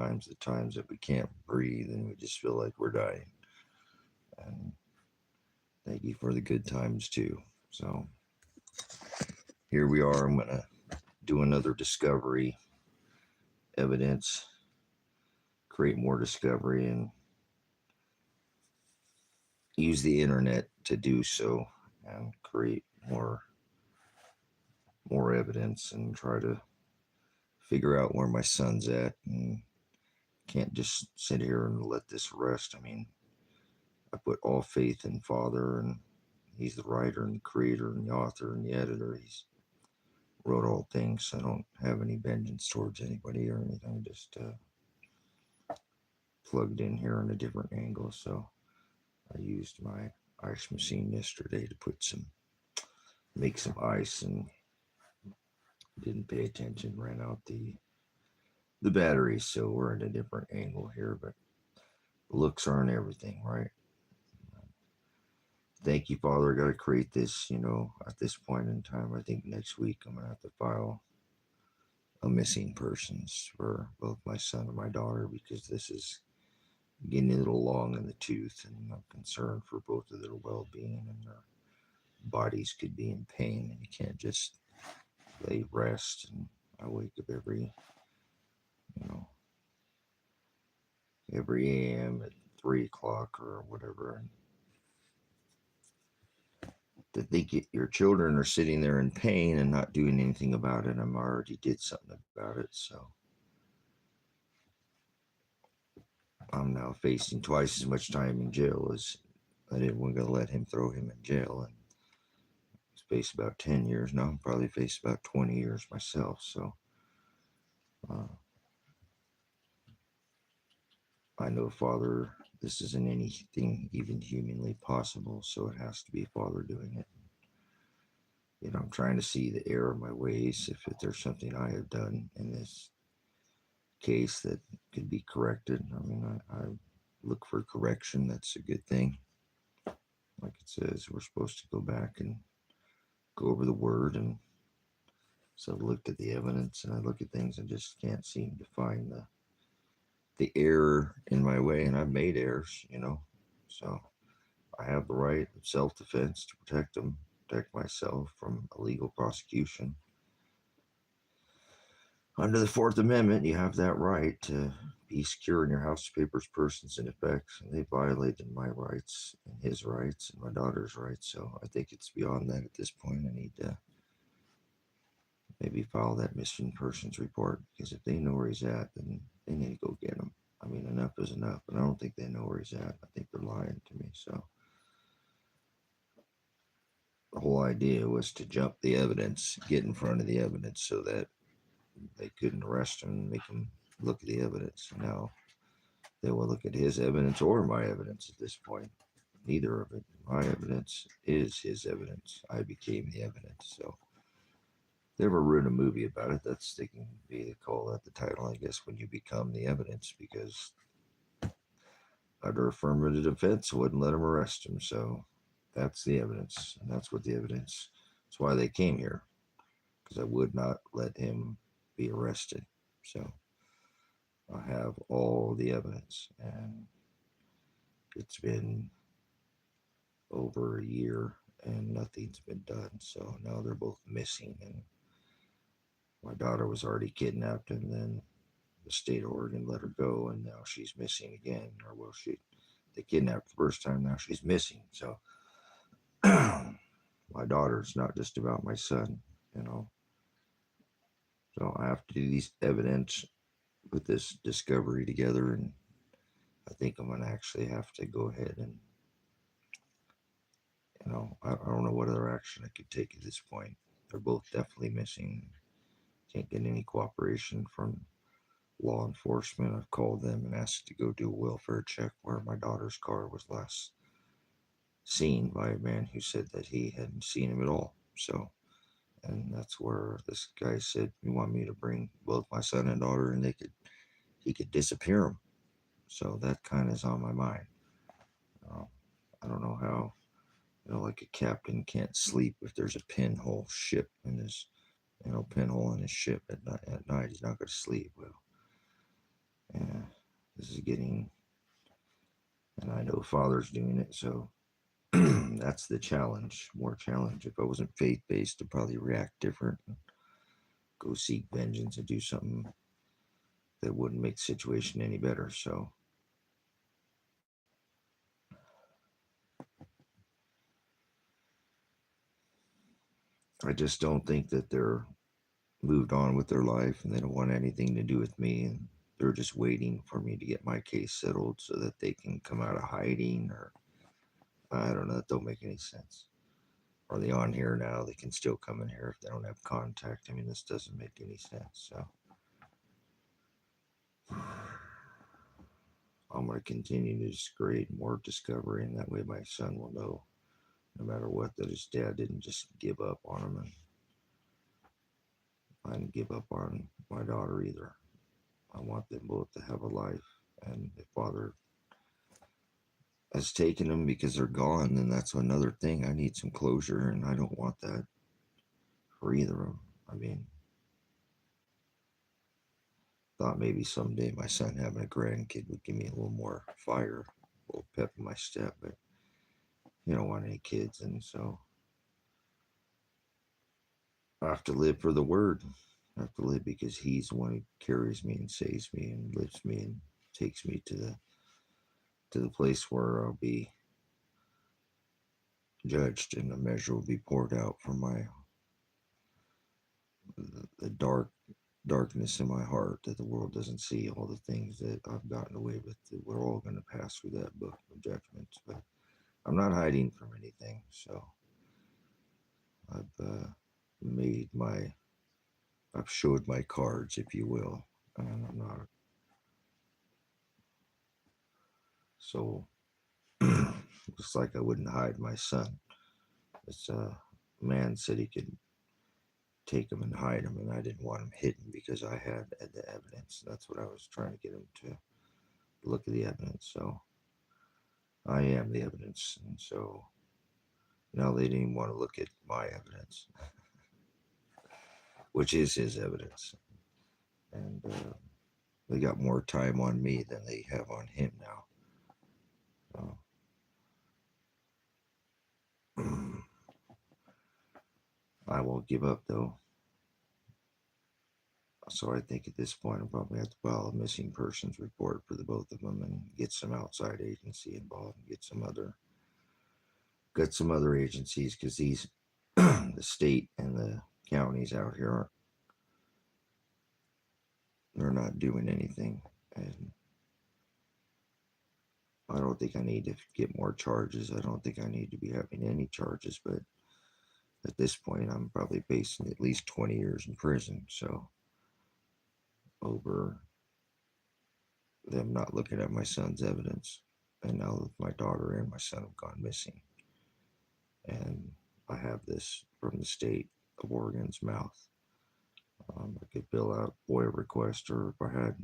the times that we can't breathe and we just feel like we're dying. And thank you for the good times too. So here we are. I'm going to do another discovery, evidence, create more discovery, and use the internet to do so and create more evidence and try to figure out where my son's at, and can't just sit here and let this rest. I mean, I put all faith in Father, and he's the writer and the creator and the author and the editor. He's wrote all things. So I don't have any vengeance towards anybody or anything. Just plugged in here on a different angle. So I used my ice machine yesterday to make some ice, and didn't pay attention, ran out the batteries. So we're at a different angle here, but looks aren't everything, right? Thank you, Father. I got to create this, at this point in time. I think next week I'm going to have to file a missing persons for both my son and my daughter, because this is getting a little long in the tooth, and I'm concerned for both of their well-being, and their bodies could be in pain, and you can't just lay rest. And I wake up every AM at 3 o'clock or whatever, and to think your children are sitting there in pain and not doing anything about it. I'm already did something about it, so I'm now facing twice as much time in jail as I didn't want to let him throw him in jail, and he's faced about 10 years now. I'm probably faced about 20 years myself. So I know, Father, this isn't anything even humanly possible, so it has to be Father doing it. I'm trying to see the error of my ways, if there's something I have done in this case that could be corrected. I mean, I look for correction. That's a good thing. Like it says, we're supposed to go back and go over the word. And so I looked at the evidence, and I look at things and just can't seem to find the error in my way. And I've made errors, so I have the right of self-defense to protect myself from illegal prosecution. Under the Fourth Amendment, you have that right to be secure in your house, papers, persons, and effects. And they violated my rights and his rights and my daughter's rights. So I think it's beyond that at this point. I need to maybe file that missing persons report, because if they know where he's at, then they need to go get him. I mean, enough is enough, but I don't think they know where he's at. I think they're lying to me. So the whole idea was to jump the evidence, get in front of the evidence, so that they couldn't arrest him and make him look at the evidence. Now they will look at his evidence or my evidence at this point. Neither of it. My evidence is his evidence. I became the evidence. So they ever wrote a movie about it, that's they can be call that the title, I guess, when you become the evidence, because under affirmative defense wouldn't let him arrest him. So that's the evidence, and that's what the evidence. That's why they came here, because I would not let him be arrested. So I have all the evidence, and it's been over a year and nothing's been done. So now they're both missing, and my daughter was already kidnapped, and then the state of Oregon let her go, and now she's missing again. Or well, they kidnapped the first time, now she's missing. So my daughter's not just about my son, So I have to do these evidence, put this discovery together, and I think I'm gonna actually have to go ahead and, I don't know what other action I could take at this point. They're both definitely missing. Can't get any cooperation from law enforcement. I've called them and asked to go do a welfare check where my daughter's car was last seen by a man who said that he hadn't seen him at all. So, and that's where this guy said he wanted me to bring both my son and daughter, and he could disappear them. So that kind of is on my mind. I don't know how, like a captain can't sleep if there's a pinhole ship in his, pinhole in his ship at night. He's not going to sleep. Well, And this is getting, and I know Father's doing it, so that's the challenge, more challenge. If I wasn't faith based, I'd probably react different, go seek vengeance and do something that wouldn't make the situation any better. So I just don't think that they're moved on with their life and they don't want anything to do with me. And they're just waiting for me to get my case settled so that they can come out of hiding, or I don't know. That don't make any sense. Are they on here now? They can still come in here if they don't have contact. I mean, this doesn't make any sense. So I'm going to continue to just create more discovery, and that way my son will know, no matter what, that his dad didn't just give up on him, and I didn't give up on my daughter either. I want them both to have a life, and if Father has taken them because they're gone, then that's another thing. I need some closure, and I don't want that for either of them. I mean, thought maybe someday my son having a grandkid would give me a little more fire, a little pep in my step, but you don't want any kids, and so I have to live for the word. I have to live because he's the one who carries me and saves me and lifts me and takes me to the place where I'll be judged and a measure will be poured out for my the darkness in my heart that the world doesn't see, all the things that I've gotten away with. That we're all going to pass through that book of judgments, but I'm not hiding from anything. So I've made my I've showed my cards, if you will, and I'm not so. Just like I wouldn't hide my son. This man said he could take him and hide him, and I didn't want him hidden because I had the evidence. That's what I was trying to get him to look at the evidence. So I am the evidence, and so now they didn't even want to look at my evidence, which is his evidence, and they got more time on me than they have on him now. So, I won't give up though. So I think at this point, I'll probably have to file a missing persons report for the both of them and get some outside agency involved and get some other agencies, because these the state and the counties out here aren't, they're not doing anything, and I don't think I need to get more charges. I don't think I need to be having any charges, but at this point, I'm probably facing at least 20 years in prison. So over them not looking at my son's evidence. And now my daughter and my son have gone missing. And I have this from the state of Oregon's mouth. I could fill out FOIA request, or if I had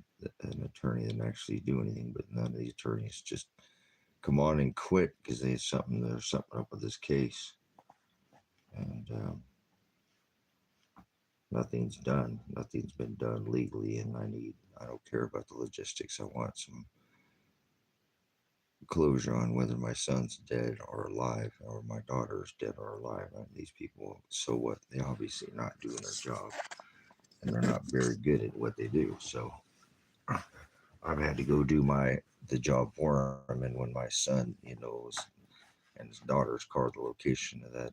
an attorney that actually do anything, but none of the attorneys just come on and quit because there's something up with this case, and nothing's done. Nothing's been done legally, and I don't care about the logistics. I want some closure on whether my son's dead or alive, or my daughter's dead or alive. And these people, so what? They obviously not doing their job, and they're not very good at what they do. So I've had to go do the job for them. And when my son, and his daughter's card the location of that,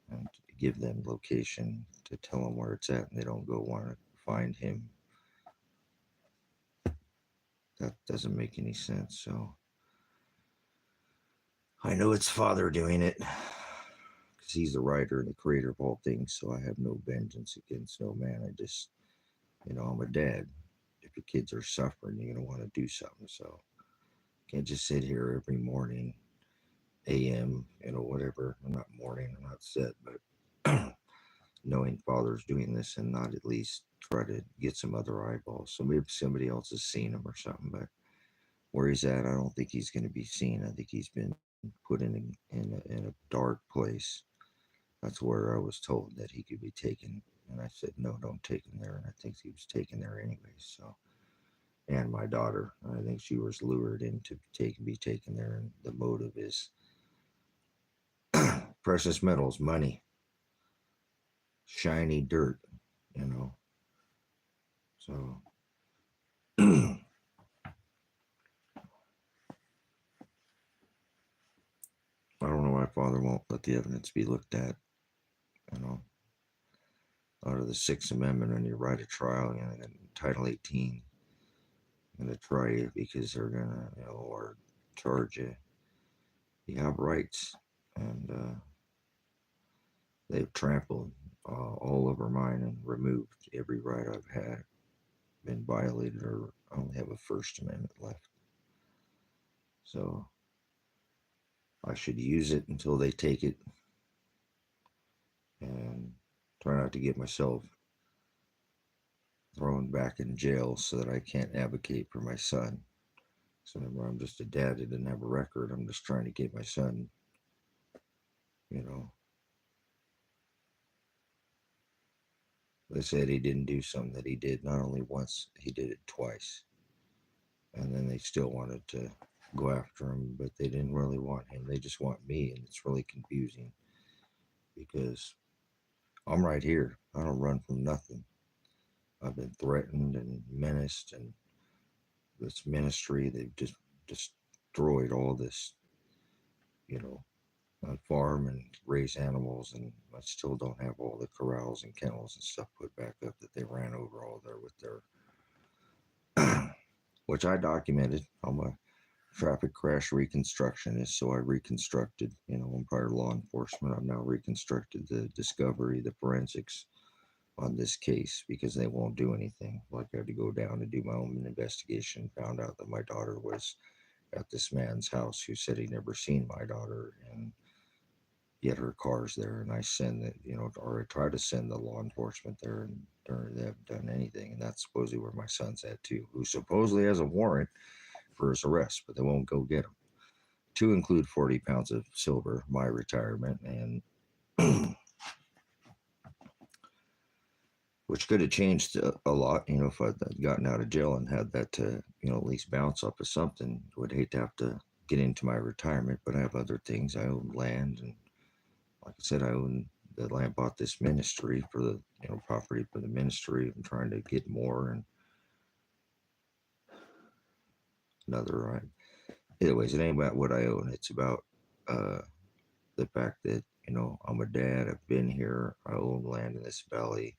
and give them location to tell them where it's at, and they don't go want to find him. That doesn't make any sense. So I know it's Father doing it, because he's the writer and the creator of all things. So I have no vengeance against no man. I just, I'm a dad. If your kids are suffering, you're gonna want to do something. So can't just sit here every morning, a.m., whatever. I'm not morning, I'm not set, but knowing Father's doing this and not at least try to get some other eyeballs. So maybe somebody else has seen him or something, but where he's at, I don't think he's going to be seen. I think he's been put in a dark place. That's where I was told that he could be taken, and I said no, don't take him there. And I think he was taken there anyway. So and my daughter. I think she was lured in to be taken there, and the motive is precious metals, money, shiny dirt, you know. So I don't know why Father won't let the evidence be looked at. You know, out of the Sixth Amendment, and you right of trial, you know, and Title 18, going to try you because they're gonna, you know, or charge you. You have rights, and they've trampled all over mine and removed every right I've had, been violated, or I only have a First Amendment left. So I should use it until they take it, and try not to get myself thrown back in jail so that I can't advocate for my son. So remember, I'm just a dad that didn't have a record. I'm just trying to get my son, you know. They said he didn't do something that he did not only once, he did it twice. And then they still wanted to go after him, but they didn't really want him. They just want me, and it's really confusing because I'm right here. I don't run from nothing. I've been threatened and menaced, and this ministry, they've just destroyed all this, you know, farm and raise animals, and I still don't have all the corrals and kennels and stuff put back up that they ran over all there with their, which I documented. I'm a traffic crash reconstructionist, so I reconstructed, you know, in prior law enforcement, I've now reconstructed the discovery, the forensics on this case because they won't do anything. Like I had to go down and do my own investigation, found out that my daughter was at this man's house who said he never seen my daughter, and yet her car's there, and I send it, you know, or I try to send the law enforcement there, and they haven't done anything. And that's supposedly where my son's at too, who supposedly has a warrant for his arrest, but they won't go get him. To include 40 pounds of silver, my retirement, and which could have changed a lot, you know, if I'd gotten out of jail and had that to, you know, at least bounce off of something. Would hate to have to get into my retirement, but I have other things. I own land, and like I said, I own the land, bought this ministry for the, you know, property for the ministry. I'm trying to get more, and another, right? Anyways, it ain't about what I own. It's about uh, the fact that, you know, I'm a dad. I've been here. I own land in this valley.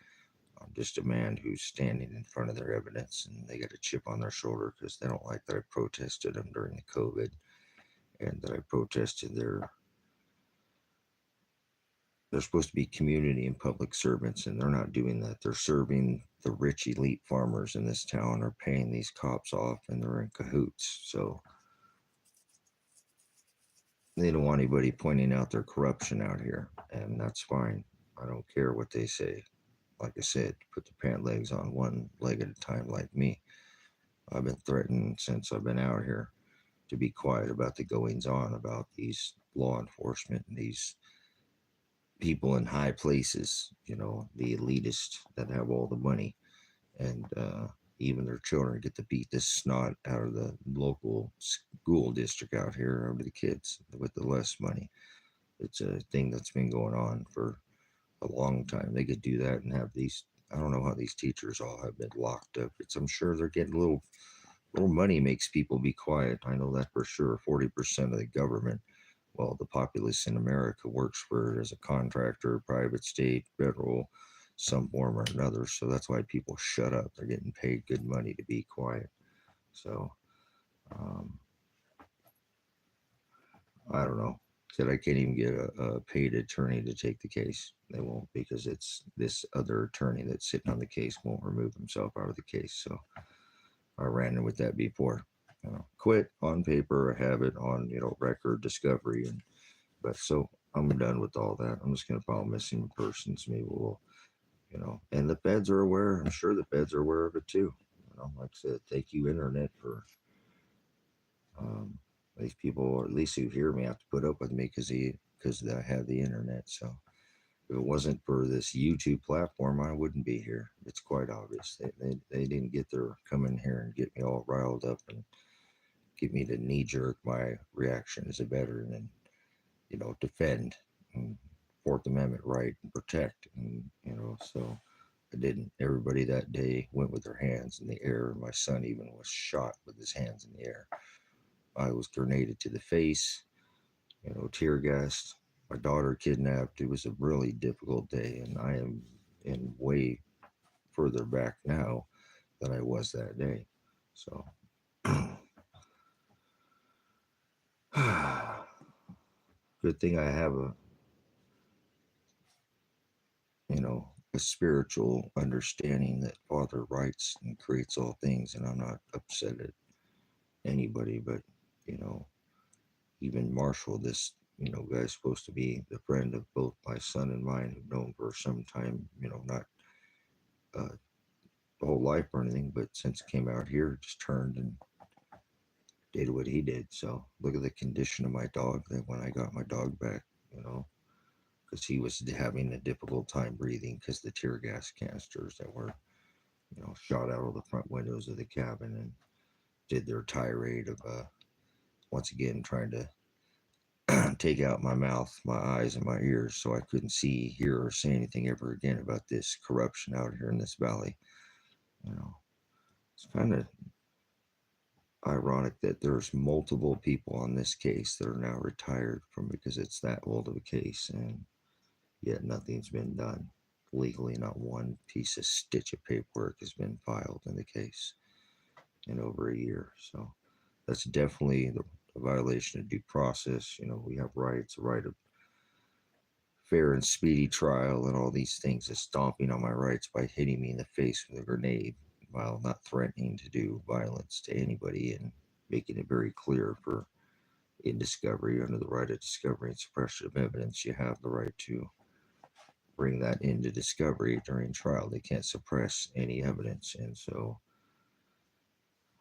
I'm just a man who's standing in front of their evidence, and they got a chip on their shoulder because they don't like that I protested them during the COVID, and that I protested they're supposed to be community and public servants, and they're not doing that. They're serving the rich elite farmers in this town, are paying these cops off, and they're in cahoots. So they don't want anybody pointing out their corruption out here, and that's fine. I don't care what they say. Like I said, put the pant legs on one leg at a time, like me. I've been threatened since I've been out here to be quiet about the goings on about these law enforcement and these people in high places, you know, the elitists that have all the money, and even their children get to beat the snot out of the local school district out here over the kids with the less money. It's a thing that's been going on for a long time. They could do that and have these. I don't know how these teachers all have been locked up. I'm sure they're getting little money makes people be quiet. I know that for sure. 40% of the government, well, the populace in America works for it as a contractor, private, state, federal, some form or another. So that's why people shut up. They're getting paid good money to be quiet. So um, I don't know. Said I can't even get a paid attorney to take the case. They won't, because it's this other attorney that's sitting on the case won't remove himself out of the case. So I ran with that before. Quit on paper, have it on, you know, record, discovery, and but so I'm done with all that. I'm just gonna file missing persons. Maybe we'll, you know, and the feds are aware. I'm sure the feds are aware of it too. You know, like I said, thank you, internet, for um, these people, or at least who hear me, have to put up with me because I have the internet. So If it wasn't for this YouTube platform, I wouldn't be here. It's quite obvious. They didn't get their come in here and get me all riled up and get me to knee jerk my reaction as a veteran and, defend and Fourth Amendment right and protect. And, so I didn't. Everybody that day went with their hands in the air. My son even was shot with his hands in the air. I was grenaded to the face, tear gassed. My daughter kidnapped. It was a really difficult day, and I am in way further back now than I was that day. So, good thing I have a spiritual understanding that Father writes and creates all things, and I'm not upset at anybody, but, even Marshall, this, guy's supposed to be the friend of both my son and mine, who've known for some time, not uh, the whole life or anything, but since it came out here, just turned and did what he did. So look at the condition of my dog that when I got my dog back, because he was having a difficult time breathing because the tear gas canisters that were, shot out of the front windows of the cabin and did their tirade of, once again, trying to take out my mouth, my eyes, and my ears so I couldn't see, hear, or say anything ever again about this corruption out here in this valley. It's kind of ironic that there's multiple people on this case that are now retired from because it's that old of a case, and yet nothing's been done legally. Not one piece of stitch of paperwork has been filed in the case in over a year. So that's definitely the violation of due process. We have rights, a right of fair and speedy trial, and all these things is stomping on my rights by hitting me in the face with a grenade while not threatening to do violence to anybody and making it very clear for in discovery, under the right of discovery and suppression of evidence, you have the right to bring that into discovery during trial. They can't suppress any evidence. And so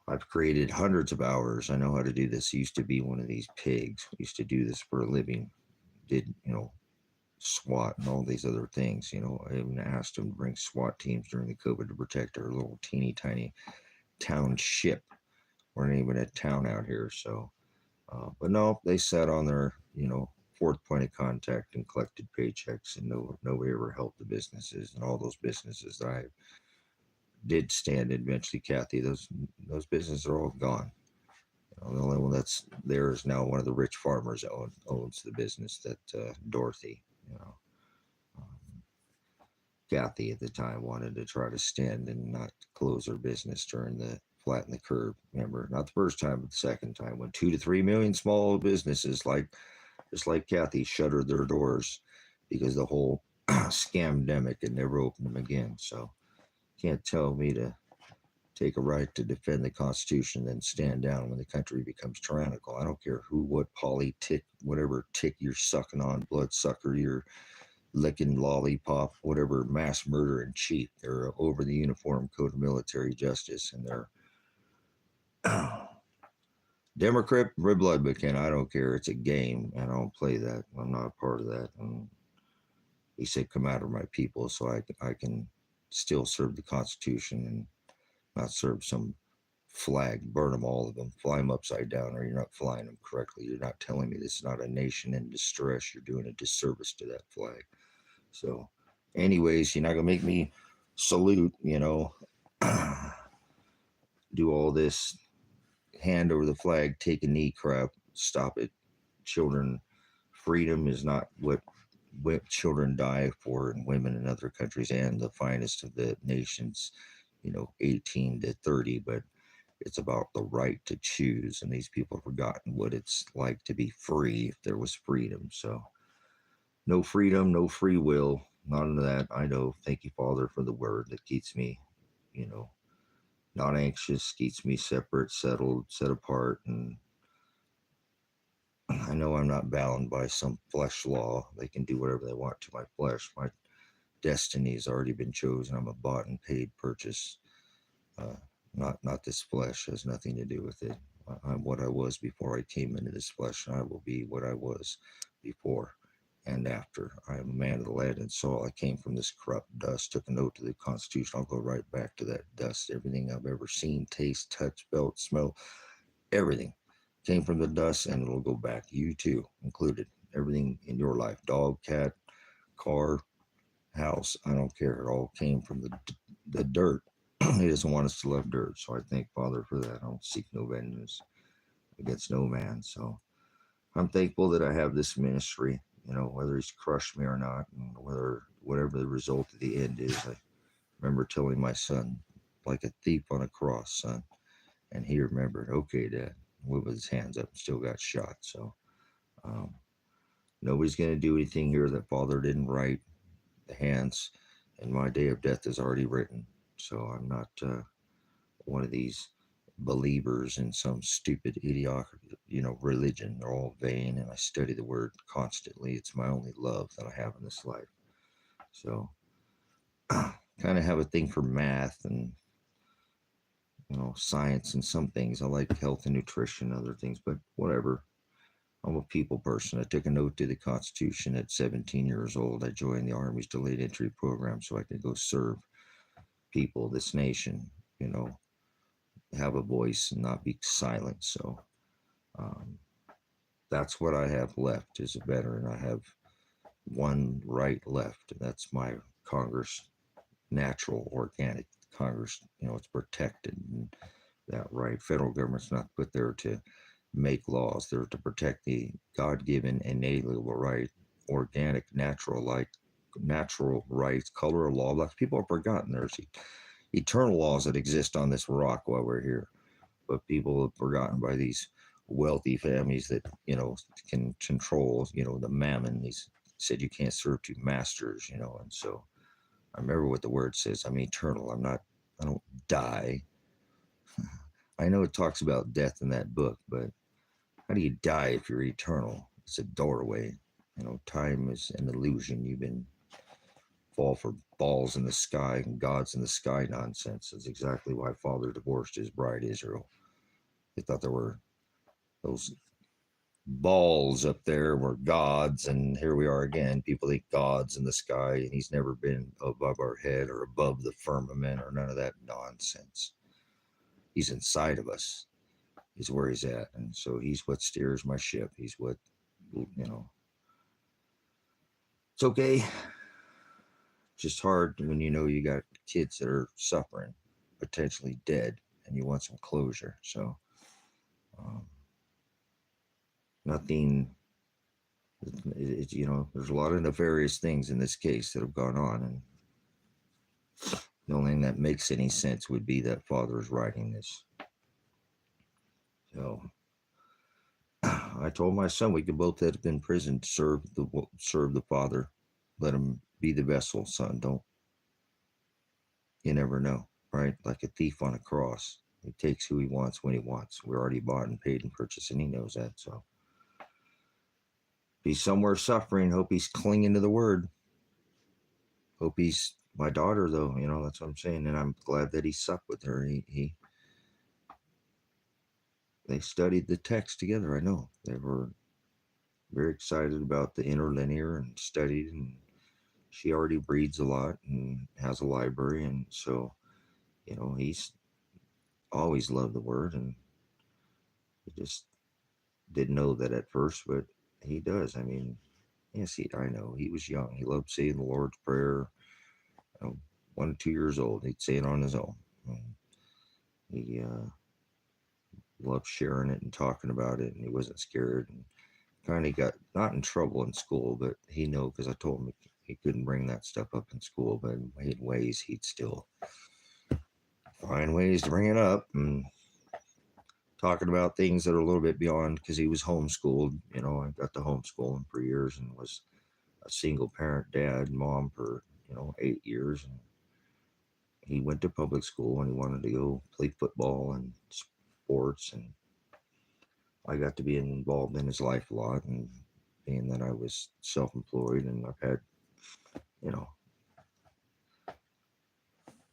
I've created hundreds of hours. I know how to do this. I used to be one of these pigs. I used to do this for a living. Did, SWAT and all these other things. I even asked them to bring SWAT teams during the COVID to protect our little teeny tiny township. We're not even a town out here. So, but no, they sat on their, fourth point of contact and collected paychecks, and nobody ever helped the businesses, and all those businesses that I did stand in eventually, Kathy, those businesses are all gone. The only one that's there is now one of the rich farmers that owns the business that Dorothy, Kathy at the time wanted to try to stand and not close her business during the flatten the curve. Remember, not the first time, but the second time when 2 to 3 million small businesses just like Kathy shuttered their doors because the whole scamdemic and never opened them again. So can't tell me to take a right to defend the Constitution and then stand down when the country becomes tyrannical. I don't care who, what politic, whatever tick you're sucking on, bloodsucker you're licking, lollipop, whatever, mass murder and cheat. They're over the Uniform Code of Military Justice, and they're Democrat, Republican. I don't care. It's a game, and I don't play that. I'm not a part of that. And he said, "Come out of my people," so I can still serve the Constitution and not serve some flag. Burn them, all of them. Fly them upside down, or you're not flying them correctly. You're not telling me this is not a nation in distress. You're doing a disservice to that flag. So, anyways, you're not gonna make me salute. Do all this hand over the flag, take a knee crap. Stop it, children. Freedom is not what children die for, and women in other countries, and the finest of the nations. 18 to 30, but it's about the right to choose, and these people have forgotten what it's like to be free if there was freedom. So no freedom, no free will, none of that. I know. Thank you, Father, for the word that keeps me, not anxious, keeps me separate, settled, set apart. And I know I'm not bound by some flesh law. They can do whatever they want to my flesh. My destiny has already been chosen. I'm a bought and paid purchase. Not this flesh. Has nothing to do with it. I'm what I was before I came into this flesh, and I will be what I was before. and after. I am a man of the land and soil. I came from this corrupt dust, took an oath to the Constitution. I'll go right back to that dust. Everything I've ever seen, taste, touch, felt, smell, everything came from the dust, and it'll go back. You too, included. Everything in your life, dog, cat, car, house, I don't care. It all came from the dirt. He doesn't want us to love dirt. So I thank Father for that. I don't seek no vengeance against no man. So I'm thankful that I have this ministry, whether he's crushed me or not, and whatever the result of the end is. I remember telling my son, like a thief on a cross, son. And he remembered, okay, Dad, with his hands up, still got shot. So um, nobody's going to do anything here that Father didn't write. The hands, and my day of death is already written. So I'm not one of these believers in some stupid idiotic, religion. They're all vain, and I study the word constantly. It's my only love that I have in this life. So kind of have a thing for math and science and some things. I like health and nutrition, other things, but whatever. I'm a people person. I took a note to the Constitution at 17 years old. I joined the Army's delayed entry program so I could go serve people, this nation, have a voice and not be silent. So um, that's what I have left as a veteran. I have one right left, and that's my Congress, natural, organic Congress. It's protected, and that right. Federal government's not put there to make laws. They're to protect the God-given, inalienable right, organic, natural rights, color of law. Like people have forgotten there's eternal laws that exist on this rock while we're here, but people have forgotten by these wealthy families that can control the mammon. These said you can't serve two masters, and so I remember what the word says. I'm eternal. I don't die. I know it talks about death in that book, but how do you die if you're eternal? It's a doorway. Time is an illusion. You've been fall for balls in the sky and gods in the sky nonsense. That's exactly why Father divorced his bride Israel. They thought there were those balls up there were gods, and here we are again. People think God's in the sky, and he's never been above our head or above the firmament or none of that nonsense. He's inside of us. Is where he's at, and so he's what steers my ship. He's what, it's okay. Just hard when you got kids that are suffering, potentially dead, and you want some closure. So nothing, there's a lot of nefarious things in this case that have gone on, and the only thing that makes any sense would be that Father is writing this. So I told my son we could both have been in prison to serve the Father. Let him be the vessel, son. You never know, right? Like a thief on a cross. He takes who he wants when he wants. We're already bought and paid and purchased, and he knows that. So if he's somewhere suffering, hope he's clinging to the word. Hope he's my daughter, though. That's what I'm saying. And I'm glad that he supped with her. They studied the text together. I know they were very excited about the interlinear and studied, and she already reads a lot and has a library, and so he's always loved the word, and he just didn't know that at first, but he does. I mean, yes, I know he was young. He loved saying the Lord's Prayer. 1 or 2 years old, he'd say it on his own. And he loved sharing it and talking about it, and he wasn't scared, and kind of got not in trouble in school, but he knew, because I told him he couldn't bring that stuff up in school, but in ways he'd still find ways to bring it up, and talking about things that are a little bit beyond, because he was homeschooled. I got to homeschool him for years and was a single parent dad and mom for 8 years, and he went to public school and he wanted to go play football and sports, and I got to be involved in his life a lot, and being that I was self-employed and I've had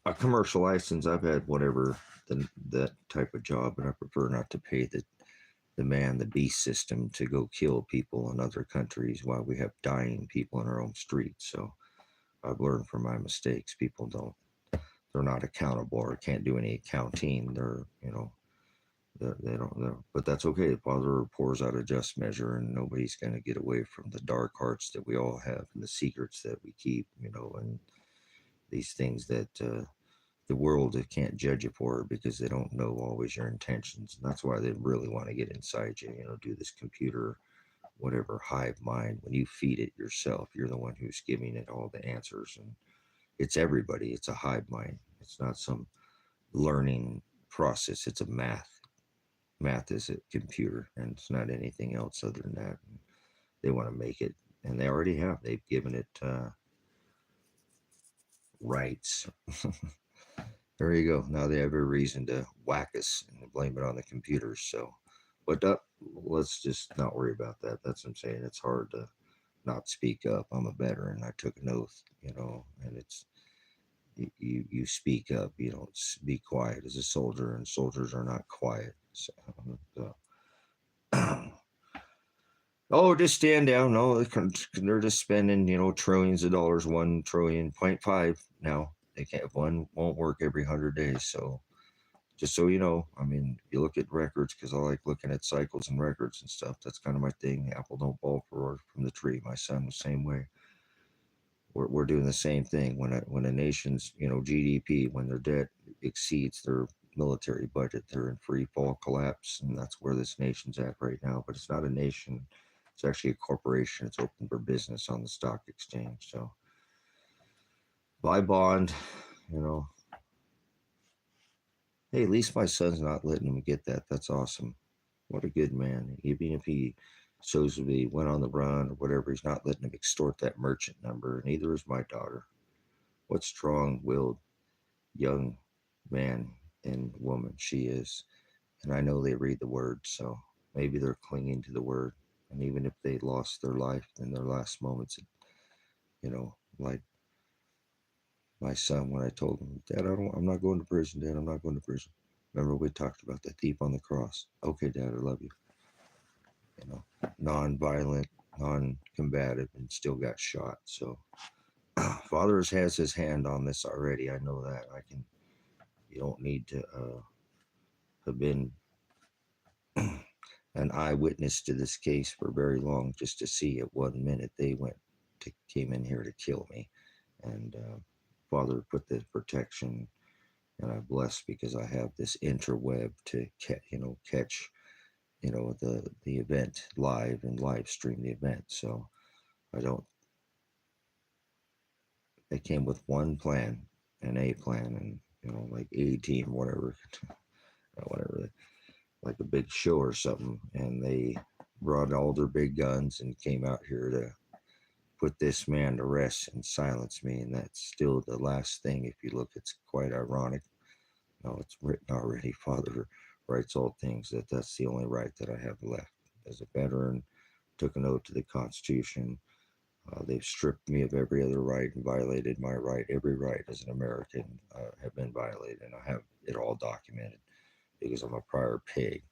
a commercial license, I've had whatever that type of job, and I prefer not to pay the the man, the beast system to go kill people in other countries while we have dying people in our own streets. So I've learned from my mistakes. People don't, they're not accountable or can't do any accounting. They're, they don't know. But that's okay. The Father pours out a just measure, and nobody's going to get away from the dark hearts that we all have and the secrets that we keep, and these things that the world can't judge you for because they don't know always your intentions. And that's why they really want to get inside you, do this computer, whatever hive mind. When you feed it yourself, you're the one who's giving it all the answers. And it's everybody. It's a hive mind. It's not some learning process. It's a math. Math is a computer, and it's not anything else other than that. And they want to make it, and they already have. They've given it rights. There you go. Now they have every reason to whack us and blame it on the computers. So, but let's just not worry about that. That's what I'm saying. It's hard to not speak up. I'm a veteran. I took an oath, and it's you speak up. You don't be quiet as a soldier, and soldiers are not quiet. So, oh, just stand down. No, they're just spending, trillions of dollars, 1.5 trillion now. They can't, one won't work every 100 days. So just so you know, I mean, you look at records, because I like looking at cycles and records and stuff. That's kind of my thing. The apple don't fall far from the tree. My son was the same way. We're doing the same thing. When a nation's, GDP, when their debt exceeds their military budget, they're in free fall collapse. And that's where this nation's at right now. But it's not a nation. It's actually a corporation. It's open for business on the stock exchange. So buy bond, you know. Hey, at least my son's not letting him get that. That's awesome. What a good man. Even if he supposedly went on the run or whatever, he's not letting him extort that merchant number. Neither is my daughter. What strong-willed young man and woman she is. And I know they read the word, so maybe they're clinging to the word. And even if they lost their life in their last moments, like my son, when I told him, Dad, I'm not going to prison, Dad, I'm not going to prison. Remember we talked about the thief on the cross. Okay, Dad, I love you. Non-violent, non-combative, and still got shot. So Father has his hand on this already. I know that. You don't need to have been an eyewitness to this case for very long just to see at 1 minute they came in here to kill me. And Father put the protection, and I'm blessed because I have this interweb to catch the event live and live stream the event. So I don't. They came with one plan, an A plan, and like A team, whatever, whatever, like a big show or something, and they brought all their big guns and came out here to put this man to rest and silence me. And that's still the last thing. If you look, it's quite ironic. No, it's written already. Father writes all things, that's the only right that I have left. As a veteran, took an oath to the Constitution. They've stripped me of every other right and violated my right. Every right as an American have been violated, and I have it all documented because I'm a prior pig,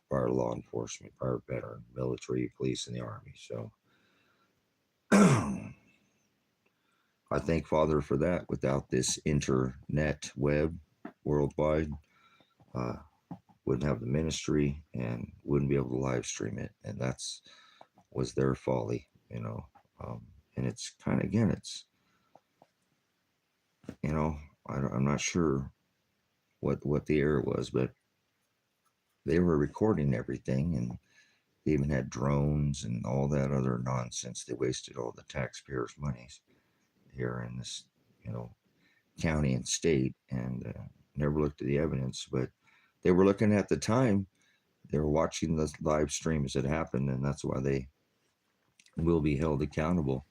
prior law enforcement, prior veteran, military, police, and the Army. So I thank Father for that. Without this internet web worldwide, uh, wouldn't have the ministry and wouldn't be able to live stream it. And was their folly, and it's kind of, again, it's, I'm not sure what the error was, but they were recording everything, and they even had drones and all that other nonsense. They wasted all the taxpayers' monies here in this, county and state, and never looked at the evidence. But they were looking at the time. They were watching the live stream as it happened, and that's why they will be held accountable.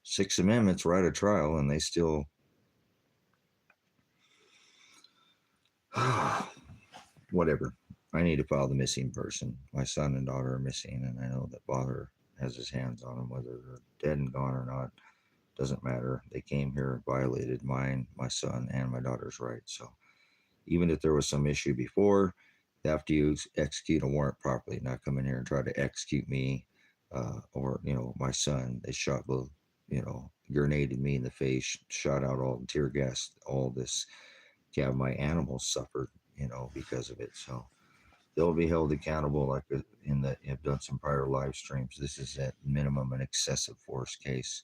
6 amendments were at a trial, and they still whatever. I need to file the missing person. My son and daughter are missing, and I know that Father has his hands on them, whether they're dead and gone or not. Doesn't matter. They came here, violated mine, my son, and my daughter's rights. So even if there was some issue before, after you execute a warrant properly, not come in here and try to execute me or, my son. They shot both, grenaded me in the face, shot out all the tear gas, all this. Yeah, my animals suffered, because of it. So they'll be held accountable, like in the, I've done some prior live streams. This is at minimum an excessive force case.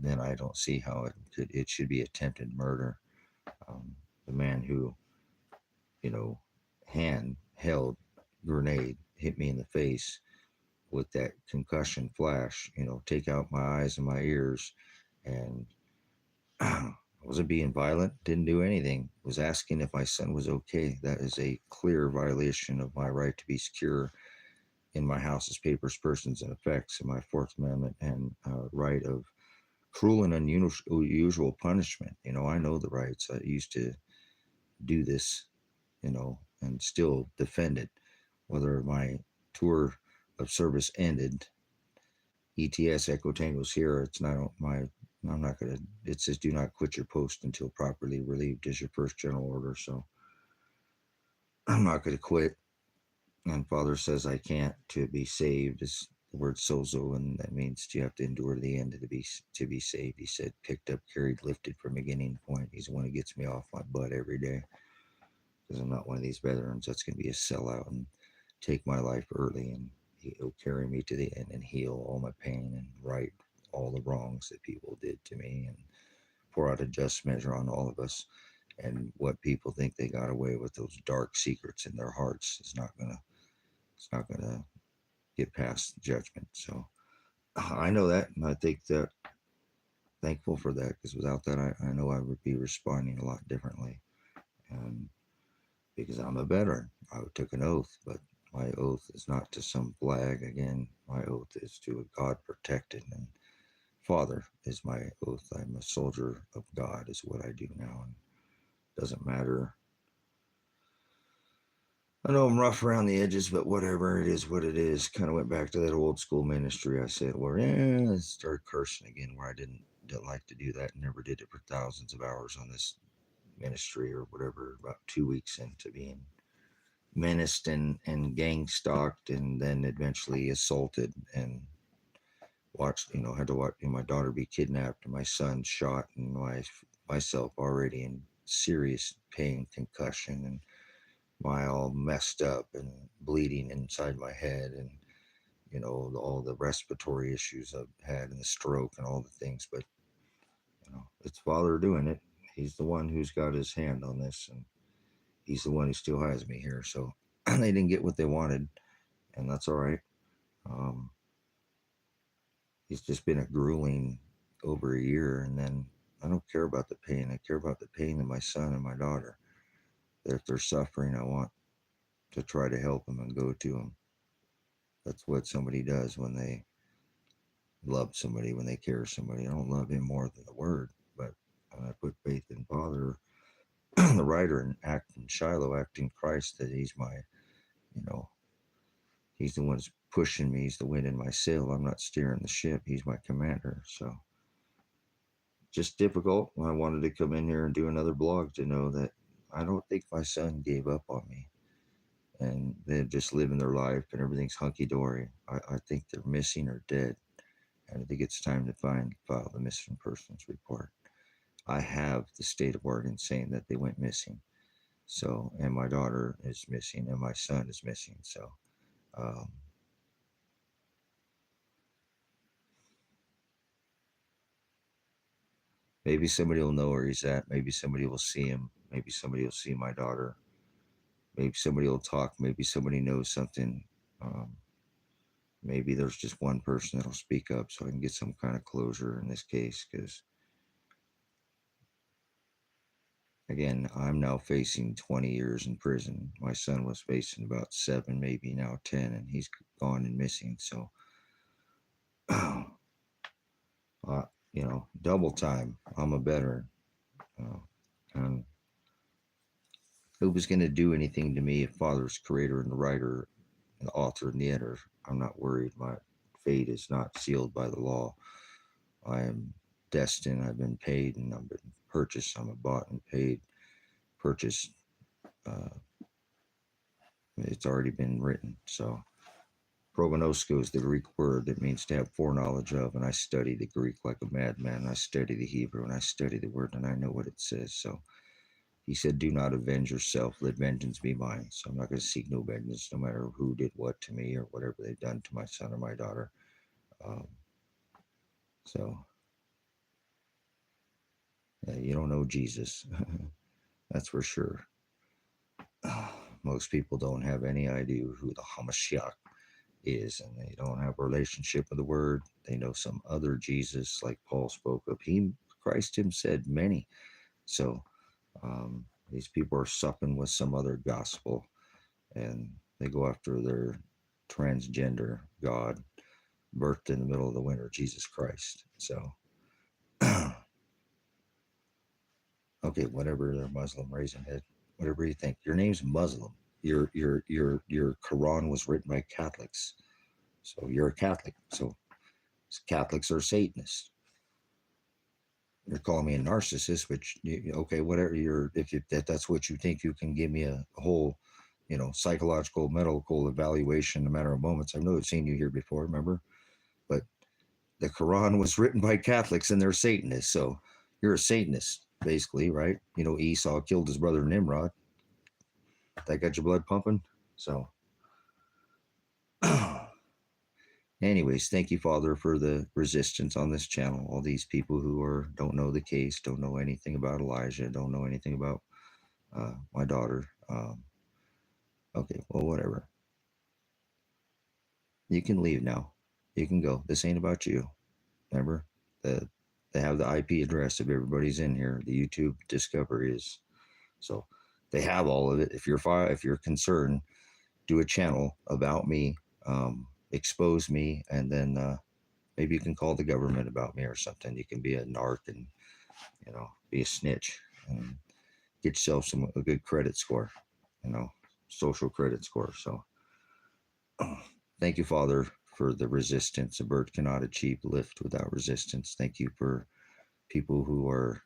Then I don't see how it should be attempted murder. The man who, you know, hand held grenade hit me in the face with that concussion flash, take out my eyes and my ears. And I wasn't being violent, didn't do anything, was asking if my son was okay. That is a clear violation of my right to be secure in my house's papers, persons, and effects, in my Fourth Amendment, and right of cruel and unusual punishment. I know the rights. I used to do this, and still defend it. Whether my tour of service ended, ETS Echo Tango's here. It's not my. I'm not gonna. It says do not quit your post until properly relieved is your first general order. So I'm not gonna quit. And Father says I can't to be saved. Is the word sozo, and that means you have to endure to the end to be saved. He said, picked up, carried, lifted from beginning to point. He's the one who gets me off my butt every day, because I'm not one of these veterans that's going to be a sellout and take my life early, and he'll carry me to the end and heal all my pain and right all the wrongs that people did to me and pour out a just measure on all of us. And what people think they got away with, those dark secrets in their hearts, it's not gonna get past judgment. So I know that, and I think that thankful for that, because without that, I know I would be responding a lot differently. And because I'm a veteran, I took an oath, but my oath is not to some flag. Again, my oath is to a God protected, and Father is my oath. I'm a soldier of God, is what I do now, and it doesn't matter. I know I'm rough around the edges, but whatever, it is what it is. Kind of went back to that old school ministry. I said, well, I started cursing again, where I didn't like to do that, and never did it for thousands of hours on this ministry or whatever. About 2 weeks into being menaced and gang stalked, and then eventually assaulted, and watched, had to watch my daughter be kidnapped and my son shot, and myself already in serious pain, concussion, and my all messed up and bleeding inside my head, and all the respiratory issues I've had, and the stroke and all the things. But it's Father doing it. He's the one who's got his hand on this, and he's the one who still has me here. So they didn't get what they wanted, and that's all right. Um, it's just been a grueling over a year, and then I don't care about the pain. I care about the pain of my son and my daughter. That if they're suffering, I want to try to help them and go to them. That's what somebody does when they love somebody, when they care somebody. I don't love him more than the word, but I put faith in Father, the writer, and act in Shiloh, acting Christ, that he's my, you know, he's the one who's pushing me. He's the wind in my sail. I'm not steering the ship. He's my commander. So just difficult. I wanted to come in here and do another blog to know that I don't think my son gave up on me, and they're just living their life and everything's hunky dory. I think they're missing or dead. And I think it's time to file the missing persons report. I have the state of Oregon saying that they went missing. So, and my daughter is missing and my son is missing. So, um, maybe somebody will know where he's at. Maybe somebody will see him. Maybe somebody will see my daughter. Maybe somebody will talk. Maybe somebody knows something. Um, Maybe there's just one person that'll speak up so I can get some kind of closure in this case. Because, again, I'm now facing 20 years in prison. My son was facing about 7, maybe now 10, and he's gone and missing. So, uh, double time. I'm a veteran. Uh, and who was going to do anything to me if Father's creator and the writer and the author and the editor? I'm not worried. My fate is not sealed by the law. I am destined. I've been paid and I've been purchased. I'm a bought and paid, purchased it's already been written. So prognosko is the Greek word that means to have foreknowledge of, and I study the Greek like a madman. I study the Hebrew, and I study the word, and I know what it says. So he said, do not avenge yourself, let vengeance be mine. So I'm not going to seek no vengeance, no matter who did what to me or whatever they've done to my son or my daughter. So yeah, you don't know Jesus. That's for sure. Most people don't have any idea who the Hamashiach is, and they don't have a relationship with the word. They know some other Jesus, like Paul spoke of. Christ him said many. So these people are supping with some other gospel, and they go after their transgender God, birthed in the middle of the winter, Jesus Christ. So okay, whatever, they're Muslim, raising head, whatever you think. Your name's Muslim. Your Quran was written by Catholics, so you're a Catholic. So Catholics are Satanists. You're calling me a narcissist, which okay, whatever. If that's what you think, you can give me a whole, psychological, medical evaluation in a matter of moments. I've never seen you here before, remember? But the Quran was written by Catholics and they're Satanists, so you're a Satanist, basically, right? Esau killed his brother Nimrod. That got your blood pumping? So anyways, thank you, Father, for the resistance on this channel. All these people who don't know the case, don't know anything about Elijah, don't know anything about my daughter. Okay, well, whatever. You can leave now. You can go. This ain't about you. Remember? They have the IP address of everybody's in here. The YouTube discovery is. So they have all of it. If you're concerned, do a channel about me, expose me, and then maybe you can call the government about me or something. You can be a narc and be a snitch and get yourself a good credit score, social credit score. So thank you, Father, for the resistance. A bird cannot achieve lift without resistance. Thank you for people who are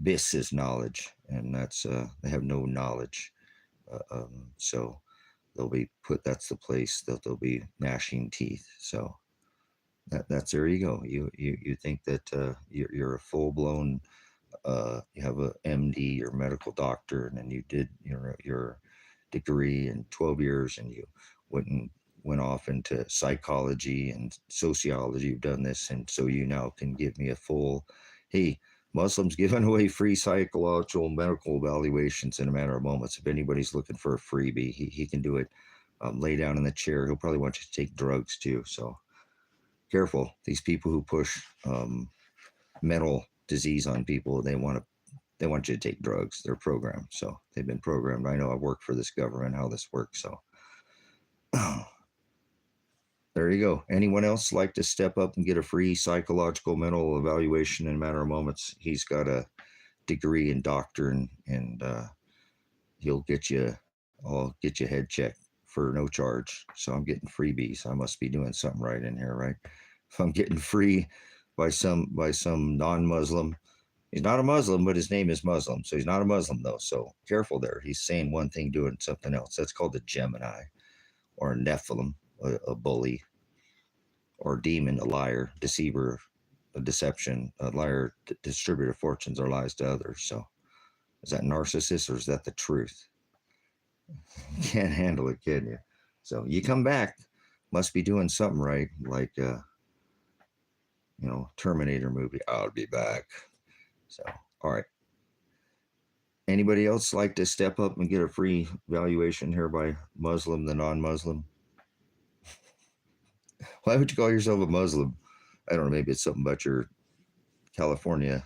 this is knowledge, and that's they have no knowledge. So they'll be that's the place that they'll be gnashing teeth. So that's there you go. You think that you're a full blown you have a MD, you're a medical doctor, and then you did your degree in 12 years, and you went off into psychology and sociology. You've done this, and so you now can give me a full, hey, Muslims giving away free psychological medical evaluations in a matter of moments. If anybody's looking for a freebie, he can do it. Lay down in the chair. He'll probably want you to take drugs too. So careful. These people who push mental disease on people, they want you to take drugs. They're programmed. So they've been programmed. I know I work for this government, how this works. So there you go. Anyone else like to step up and get a free psychological mental evaluation in a matter of moments? He's got a degree in doctrine, and he'll get you head checked for no charge. So I'm getting freebies. I must be doing something right in here, right? If I'm getting free by some non-Muslim. He's not a Muslim, but his name is Muslim. So he's not a Muslim, though. So careful there. He's saying one thing, doing something else. That's called a Gemini, or a Nephilim, a bully, or a demon, a liar, deceiver, a deception, a liar, distributor of fortunes or lies to others. So is that narcissist, or is that the truth? You can't handle it, can you? So you come back, must be doing something right, like Terminator movie. I'll be back. So, all right. Anybody else like to step up and get a free valuation here by Muslim, the non-Muslim? Why would you call yourself a Muslim? I don't know. Maybe it's something about your California,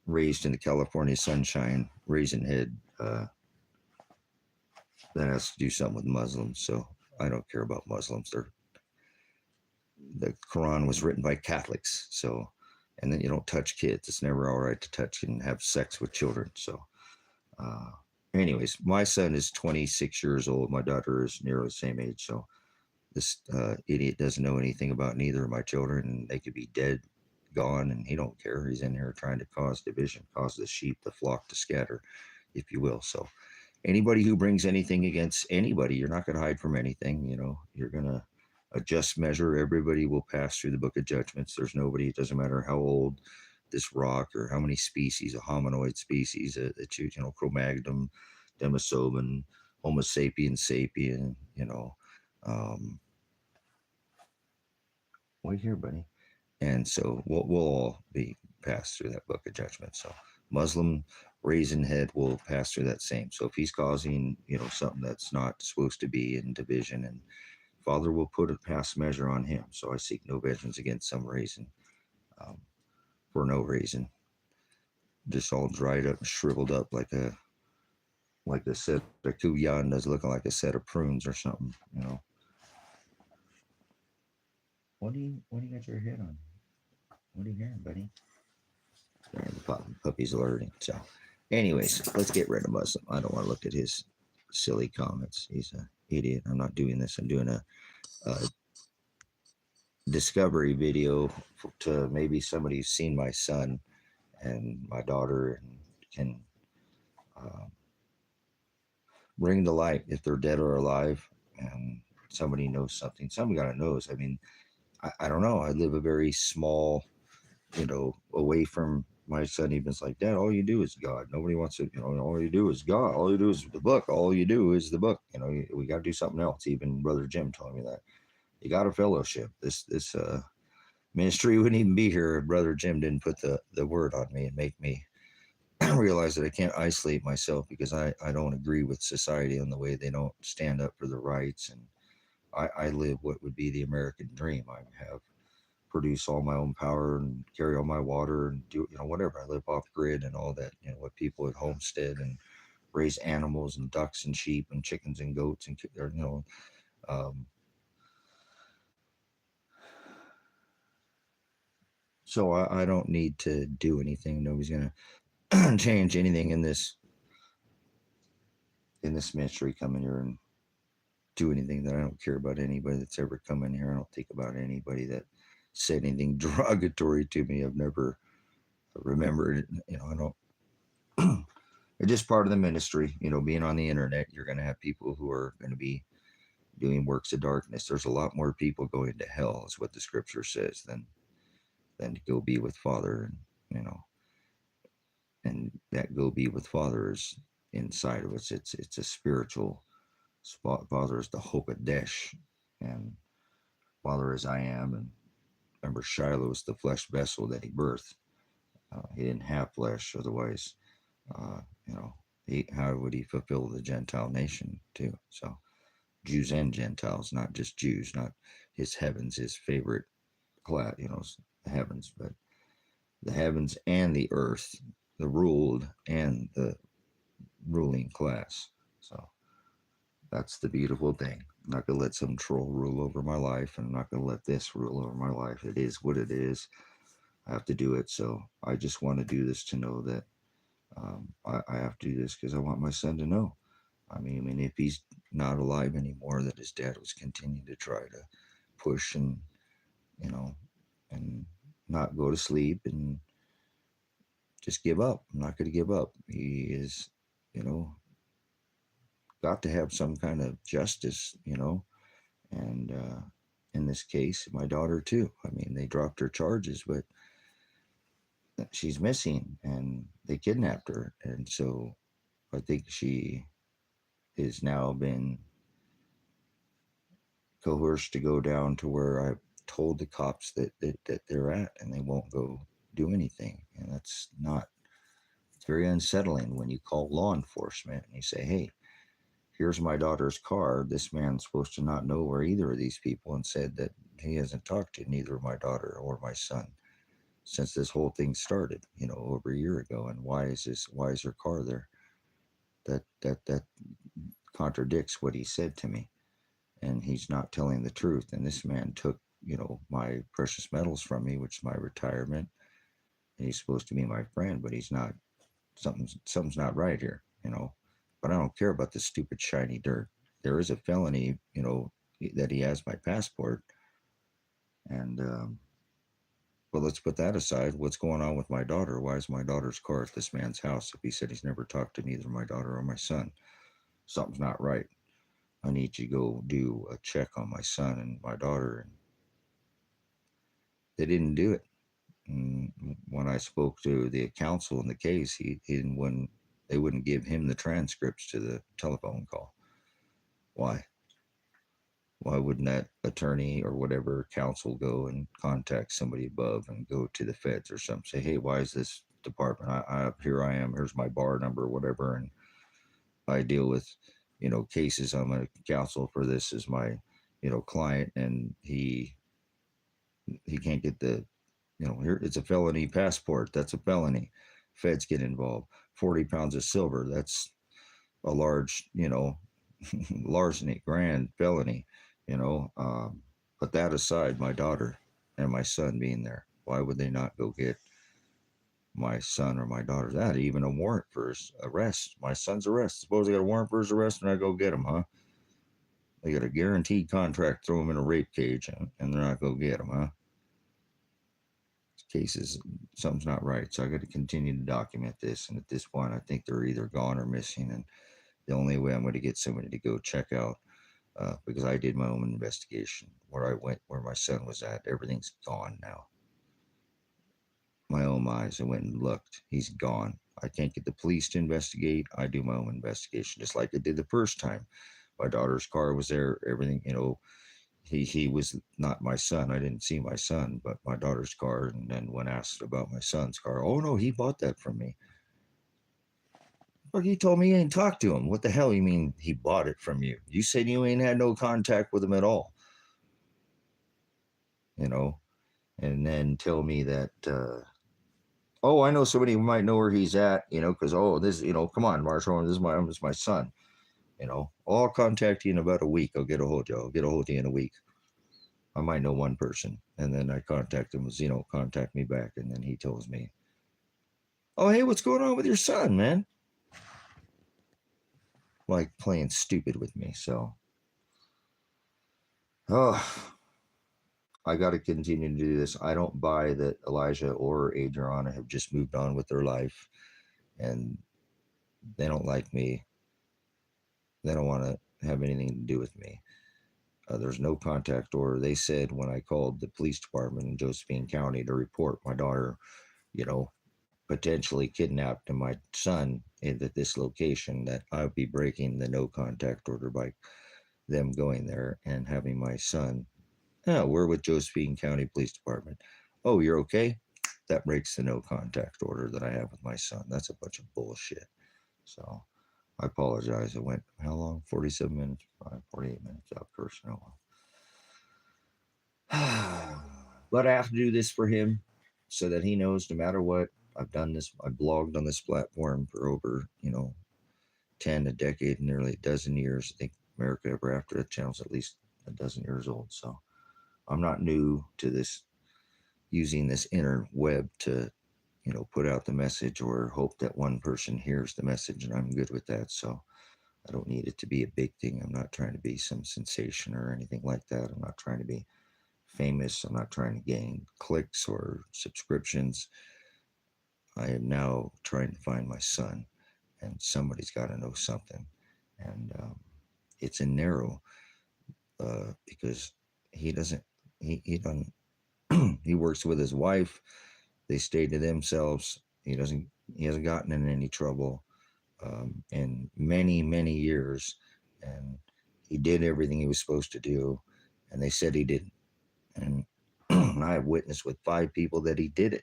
raised in the California sunshine, raising head. That has to do something with Muslims. So I don't care about Muslims. The Quran was written by Catholics. So, and then you don't touch kids. It's never all right to touch and have sex with children. So, anyways, my son is 26 years old. My daughter is nearly the same age. So this idiot doesn't know anything about neither of my children, and they could be dead, gone, and he don't care. He's in here trying to cause division, cause the sheep, the flock to scatter, if you will. So anybody who brings anything against anybody, you're not going to hide from anything. You're going to a just measure. Everybody will pass through the book of judgments. There's nobody, it doesn't matter how old this rock or how many species, a hominoid species, Cro-Magnon, Denisovan, Homo sapiens sapien, wait here, buddy. And so we'll all be passed through that book of judgment. So Muslim raisin head will pass through that same. So if he's causing, something that's not supposed to be in division, and Father will put a past measure on him. So I seek no vengeance against some reason, for no reason. Just all dried up and shriveled up like a set of kuyandas, looking like a set of prunes or something. What do you got your head on? What are you hearing, buddy? The puppy's alerting. So, anyways, let's get rid of Muslim. I don't want to look at his silly comments. He's an idiot. I'm not doing this. I'm doing a discovery video to maybe somebody who's seen my son and my daughter and can bring to light if they're dead or alive, and somebody knows something. Some guy knows. I mean, I don't know. I live a very small, away from my son. Even's like, Dad, all you do is God. Nobody wants to, all you do is God. All you do is the book. All you do is the book. We got to do something else. Even Brother Jim told me that. You got a fellowship. This ministry wouldn't even be here if Brother Jim didn't put the word on me and make me realize that I can't isolate myself, because I don't agree with society and the way they don't stand up for the rights. And I live what would be the American dream. I have produce all my own power and carry all my water and do, whatever. I live off grid and all that, what people at homestead and raise animals and ducks and sheep and chickens and goats and, so I don't need to do anything. Nobody's going to change anything in this ministry. Come in here and do anything that I don't care about anybody that's ever come in here. I don't think about anybody that said anything derogatory to me. I've never remembered it. I don't. It's just part of the ministry. Being on the internet, you're going to have people who are going to be doing works of darkness. There's a lot more people going to hell, is what the scripture says, than to go be with Father. And that go be with Father is inside of us. It's a spiritual spot. Father is the hope of Desh, and Father is I am. And remember, Shiloh was the flesh vessel that he birthed. He didn't have flesh, otherwise, how would he fulfill the Gentile nation too? So, Jews and Gentiles, not just Jews, not his heavens, his favorite class, the heavens, but the heavens and the earth, the ruled and the ruling class. So that's the beautiful thing. I'm not going to let some troll rule over my life, and I'm not going to let this rule over my life. It is what it is. I have to do it. So I just want to do this to know that I have to do this because I want my son to know. I mean, if he's not alive anymore, that his dad was continuing to try to push and, and not go to sleep and just give up. I'm not going to give up. He is, got to have some kind of justice, and in this case, my daughter too. I mean, they dropped her charges, but she's missing and they kidnapped her. And so I think she has now been coerced to go down to where I told the cops that they're at, and they won't go do anything. And that's not, it's very unsettling when you call law enforcement and you say, hey, here's my daughter's car. This man's supposed to not know where either of these people, and said that he hasn't talked to neither my daughter or my son since this whole thing started, over a year ago. And why is her car there? That contradicts what he said to me, and he's not telling the truth. And this man took, my precious metals from me, which is my retirement, and he's supposed to be my friend, but he's not. Something's not right here, but I don't care about this stupid shiny dirt. There is a felony, that he has my passport. And, but let's put that aside. What's going on with my daughter? Why is my daughter's car at this man's house if he said he's never talked to neither my daughter or my son? something's not right. I need you to go do a check on my son and my daughter. And they didn't do it. And when I spoke to the counsel in the case, he didn't, when they wouldn't give him the transcripts to the telephone call. Why? Why wouldn't that attorney or whatever counsel go and contact somebody above and go to the feds or something? Say, hey, why is this department? Here I am. Here's my bar number, or whatever, and I deal with, cases. I'm a counsel for this as my, client, and he can't get the, here it's a felony passport. That's a felony. Feds get involved. 40 pounds of silver. That's a large, larceny, grand felony, you know. But that aside, my daughter and my son being there, why would they not go get my son or my daughter? That even a warrant for his arrest, my son's arrest. Suppose they got a warrant for his arrest and I go get him, huh? They got a guaranteed contract, throw him in a rape cage, and they're not going to get him, huh? Cases, something's not right. So I got to continue to document this. And at this point, I think they're either gone or missing. And the only way I'm going to get somebody to go check out, because I did my own investigation where I went, where my son was at, everything's gone now. My own eyes, I went and looked. He's gone. I can't get the police to investigate. I do my own investigation, just like I did the first time. My daughter's car was there. Everything, he was not my son. I didn't see my son, but my daughter's car. And then when asked about my son's car, oh no, he bought that from me. Well, you told me you ain't talked to him. What the hell you mean he bought it from you? You said you ain't had no contact with him at all. And then tell me that, oh, I know somebody who might know where he's at, because, this, come on, Marshall, this is my son. I'll contact you in about a week. I'll get a hold of you. I'll get a hold of you in a week. I might know one person. And then I contact him, contact me back. And then he tells me, oh, hey, what's going on with your son, man? Like playing stupid with me. So, I got to continue to do this. I don't buy that Elijah or Adriana have just moved on with their life and they don't like me. They don't want to have anything to do with me. There's no contact order. They said when I called the police department in Josephine County to report my daughter, potentially kidnapped and my son at this location, that I would be breaking the no contact order by them going there and having my son. Oh, we're with Josephine County Police Department. Oh, you're okay? That breaks the no contact order that I have with my son. That's a bunch of bullshit. So I apologize. It went, how long? 47 minutes, 48 minutes out, personal. But I have to do this for him so that he knows no matter what, I've done this. I blogged on this platform for over, 10, a decade, nearly a dozen years. I think America Ever After, that channel's at least a dozen years old. So I'm not new to this, using this interweb to, put out the message or hope that one person hears the message, and I'm good with that. So I don't need it to be a big thing. I'm not trying to be some sensation or anything like that. I'm not trying to be famous. I'm not trying to gain clicks or subscriptions. I am now trying to find my son, and somebody's got to know something. And it's a narrow, because he doesn't, he doesn't, he works with his wife. They stay to themselves. He hasn't gotten in any trouble in many, many years. And he did everything he was supposed to do. And they said he didn't. And I have witnessed with 5 people that he did it.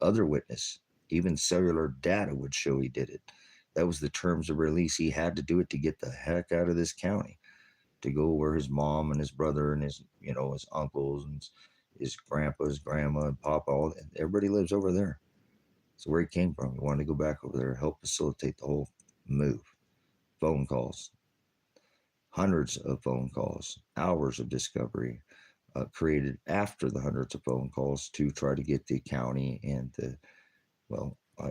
Other witness, even cellular data would show he did it. That was the terms of release. He had to do it to get the heck out of this county, to go where his mom and his brother and his, his uncles and his grandpa, his grandma, and papa, everybody lives over there. So where he came from, he wanted to go back over there, help facilitate the whole move. Phone calls, hundreds of phone calls, hours of discovery, created after the hundreds of phone calls to try to get the county and I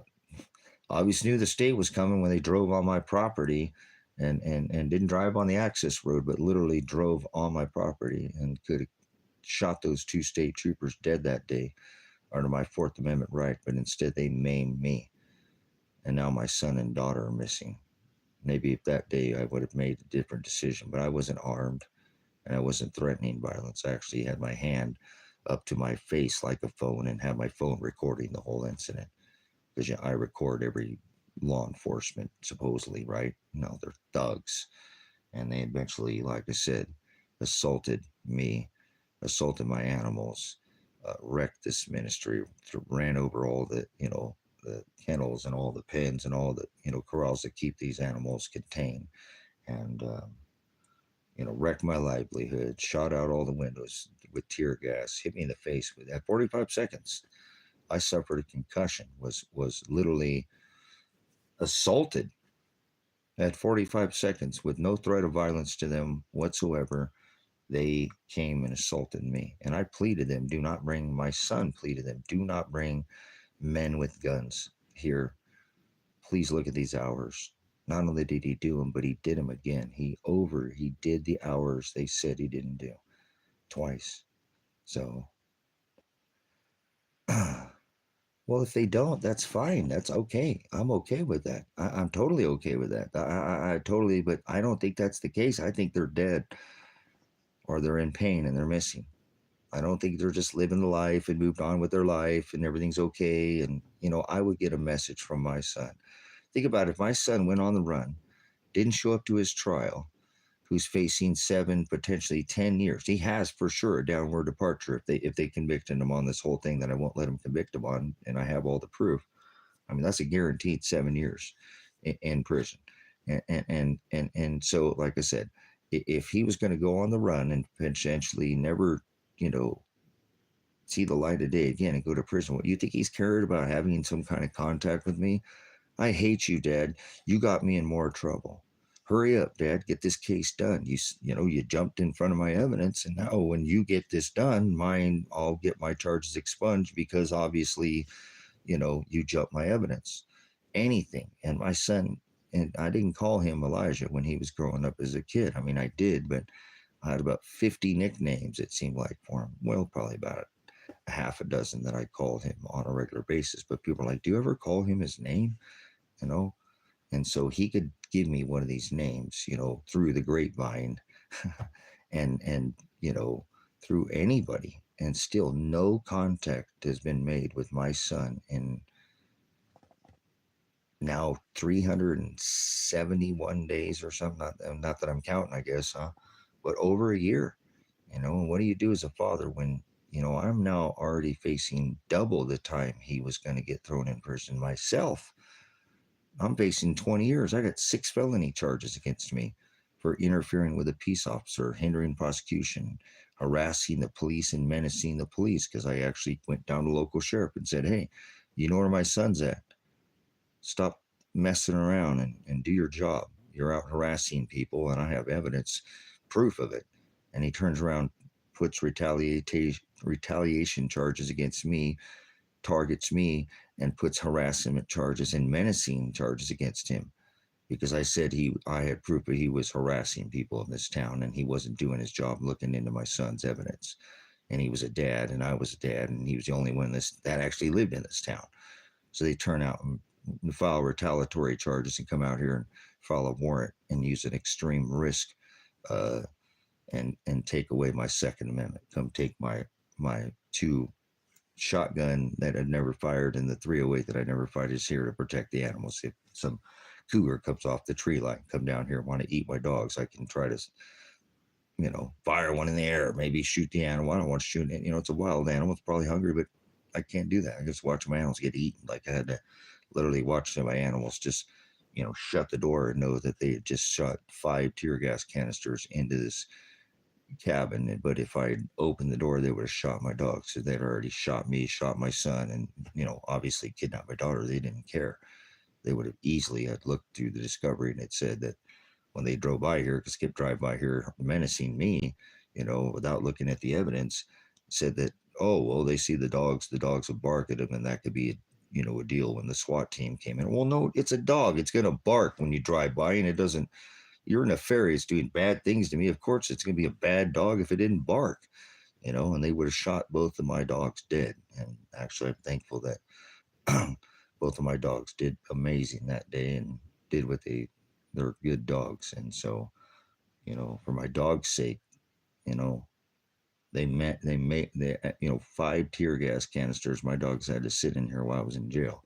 obviously knew the state was coming when they drove on my property and didn't drive on the access road, but literally drove on my property and could have shot those 2 state troopers dead that day under my 4th Amendment right. But instead they maimed me. And now my son and daughter are missing. maybe if that day I would have made a different decision, but I wasn't armed and I wasn't threatening violence. I actually had my hand up to my face like a phone and had my phone recording the whole incident because I record every law enforcement supposedly, right? No, they're thugs, and they eventually, like I said, assaulted me, assaulted my animals, wrecked this ministry, ran over all the, the kennels and all the pens and all the, corrals that keep these animals contained, and wrecked my livelihood, shot out all the windows with tear gas, hit me in the face with at 45 seconds. I suffered a concussion, was literally assaulted at 45 seconds with no threat of violence to them whatsoever. They came and assaulted me. And I pleaded them, do not bring, my son pleaded them, do not bring men with guns here. Please look at these hours. Not only did he do them, but he did them again. He did the hours they said he didn't do twice. So, well, if they don't, that's fine. That's okay. I'm okay with that. I'm totally okay with that. I totally, but I don't think that's the case. I think they're dead or they're in pain and they're missing. I don't think they're just living the life and moved on with their life and everything's okay. And, I would get a message from my son. Think about it. If my son went on the run, didn't show up to his trial, who's facing 7, potentially 10 years. He has for sure a downward departure if they convict him on this whole thing that I won't let him convict him on, and I have all the proof. I mean, that's a guaranteed 7 years in prison. And so, like I said, if he was going to go on the run and potentially never, you know, see the light of day again and go to prison, what, you think he's cared about having some kind of contact with me? I hate you, Dad. You got me in more trouble. Hurry up, Dad. Get this case done. You jumped in front of my evidence, and now when you get this done, I'll get my charges expunged because obviously, you jumped my evidence. Anything. And my son, and I didn't call him Elijah when he was growing up as a kid. I mean, I did, but I had about 50 nicknames, it seemed like, for him. Well, probably about a half a dozen that I called him on a regular basis. But people are like, do you ever call him his name? You know? And so he could give me one of these names, through the grapevine and through anybody. And still no contact has been made with my son in now 371 days or something. Not that I'm counting, I guess, huh? But over a year, and what do you do as a father when, I'm now already facing double the time he was going to get thrown in prison myself. I'm facing 20 years. I got 6 felony charges against me for interfering with a peace officer, hindering prosecution, harassing the police, and menacing the police because I actually went down to local sheriff and said, hey, you know where my son's at? Stop messing around and do your job. You're out harassing people, and I have evidence, proof of it. And he turns around, puts retaliation charges against me, targets me, and puts harassment charges and menacing charges against him because I said I had proof that he was harassing people in this town and he wasn't doing his job looking into my son's evidence. And he was a dad, and I was a dad, and he was the only one that actually lived in this town. So they turn out and file retaliatory charges and come out here and file a warrant and use an extreme risk, uh, and take away my Second Amendment. Come take my 2 shotgun that I've never fired and the 308 that I never fired is here to protect the animals. If some cougar comes off the tree line, come down here and want to eat my dogs, I can try to, fire one in the air, maybe shoot the animal. I don't want to shoot it. It's a wild animal. It's probably hungry, but I can't do that. I just watch my animals get eaten. Like I had to literally watch my animals just, shut the door and know that they had just shot 5 tear gas canisters into this cabin. But if I opened the door, they would have shot my dog. So they'd already shot me, shot my son, and, obviously kidnapped my daughter. They didn't care. They would have easily had looked through the discovery, and it said that when they drove by here, because Skip drive by here menacing me, without looking at the evidence, said that, oh, well, they see the dogs will bark at them, and that could be a deal when the SWAT team came in. Well, no, it's a dog. It's going to bark when you drive by, and it doesn't. You're nefarious doing bad things to me. Of course, it's going to be a bad dog if it didn't bark, and they would have shot both of my dogs dead. And actually, I'm thankful that both of my dogs did amazing that day and did what they they're good dogs. And so, for my dog's sake, you know, they 5 tear gas canisters my dogs had to sit in here while I was in jail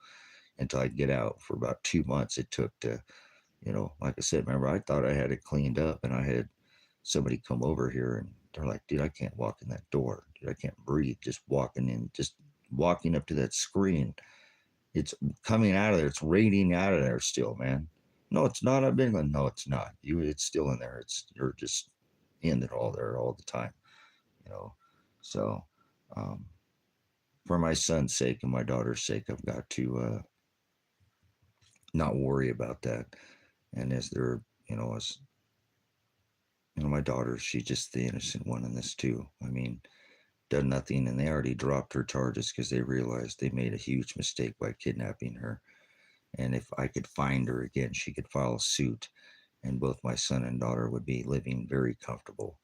until I'd get out. For about 2 months it took to, like I said, remember, I thought I had it cleaned up, and I had somebody come over here and they're like, dude, I can't walk in that door. Dude, I can't breathe. Just walking up to that screen. It's coming out of there. It's radiating out of there still, man. No, it's not. I've been going, no, it's not. It's still in there. You're just in it all there all the time, you know. So, um, for my son's sake and my daughter's sake, I've got to not worry about that. And as they're, my daughter, she's just the innocent one in this too. I mean, done nothing, and they already dropped her charges because they realized they made a huge mistake by kidnapping her. And if I could find her again, she could file a suit, and both my son and daughter would be living very comfortable,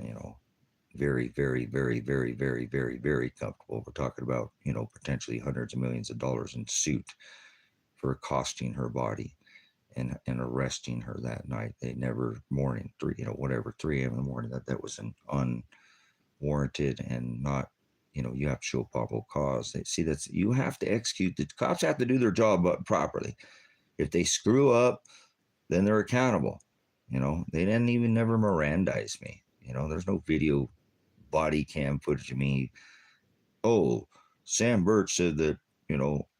you know, very, very, very, very, very, very, very comfortable. We're talking about, potentially hundreds of millions of dollars in suit for accosting her body and arresting her that night. They never, morning, 3 a.m. in the morning, that was an unwarranted and not, you have to show probable cause. You have to execute, the cops have to do their job properly. If they screw up, then they're accountable. They didn't even never Mirandize me. There's no video body cam footage of me. Oh, Sam Birch said that,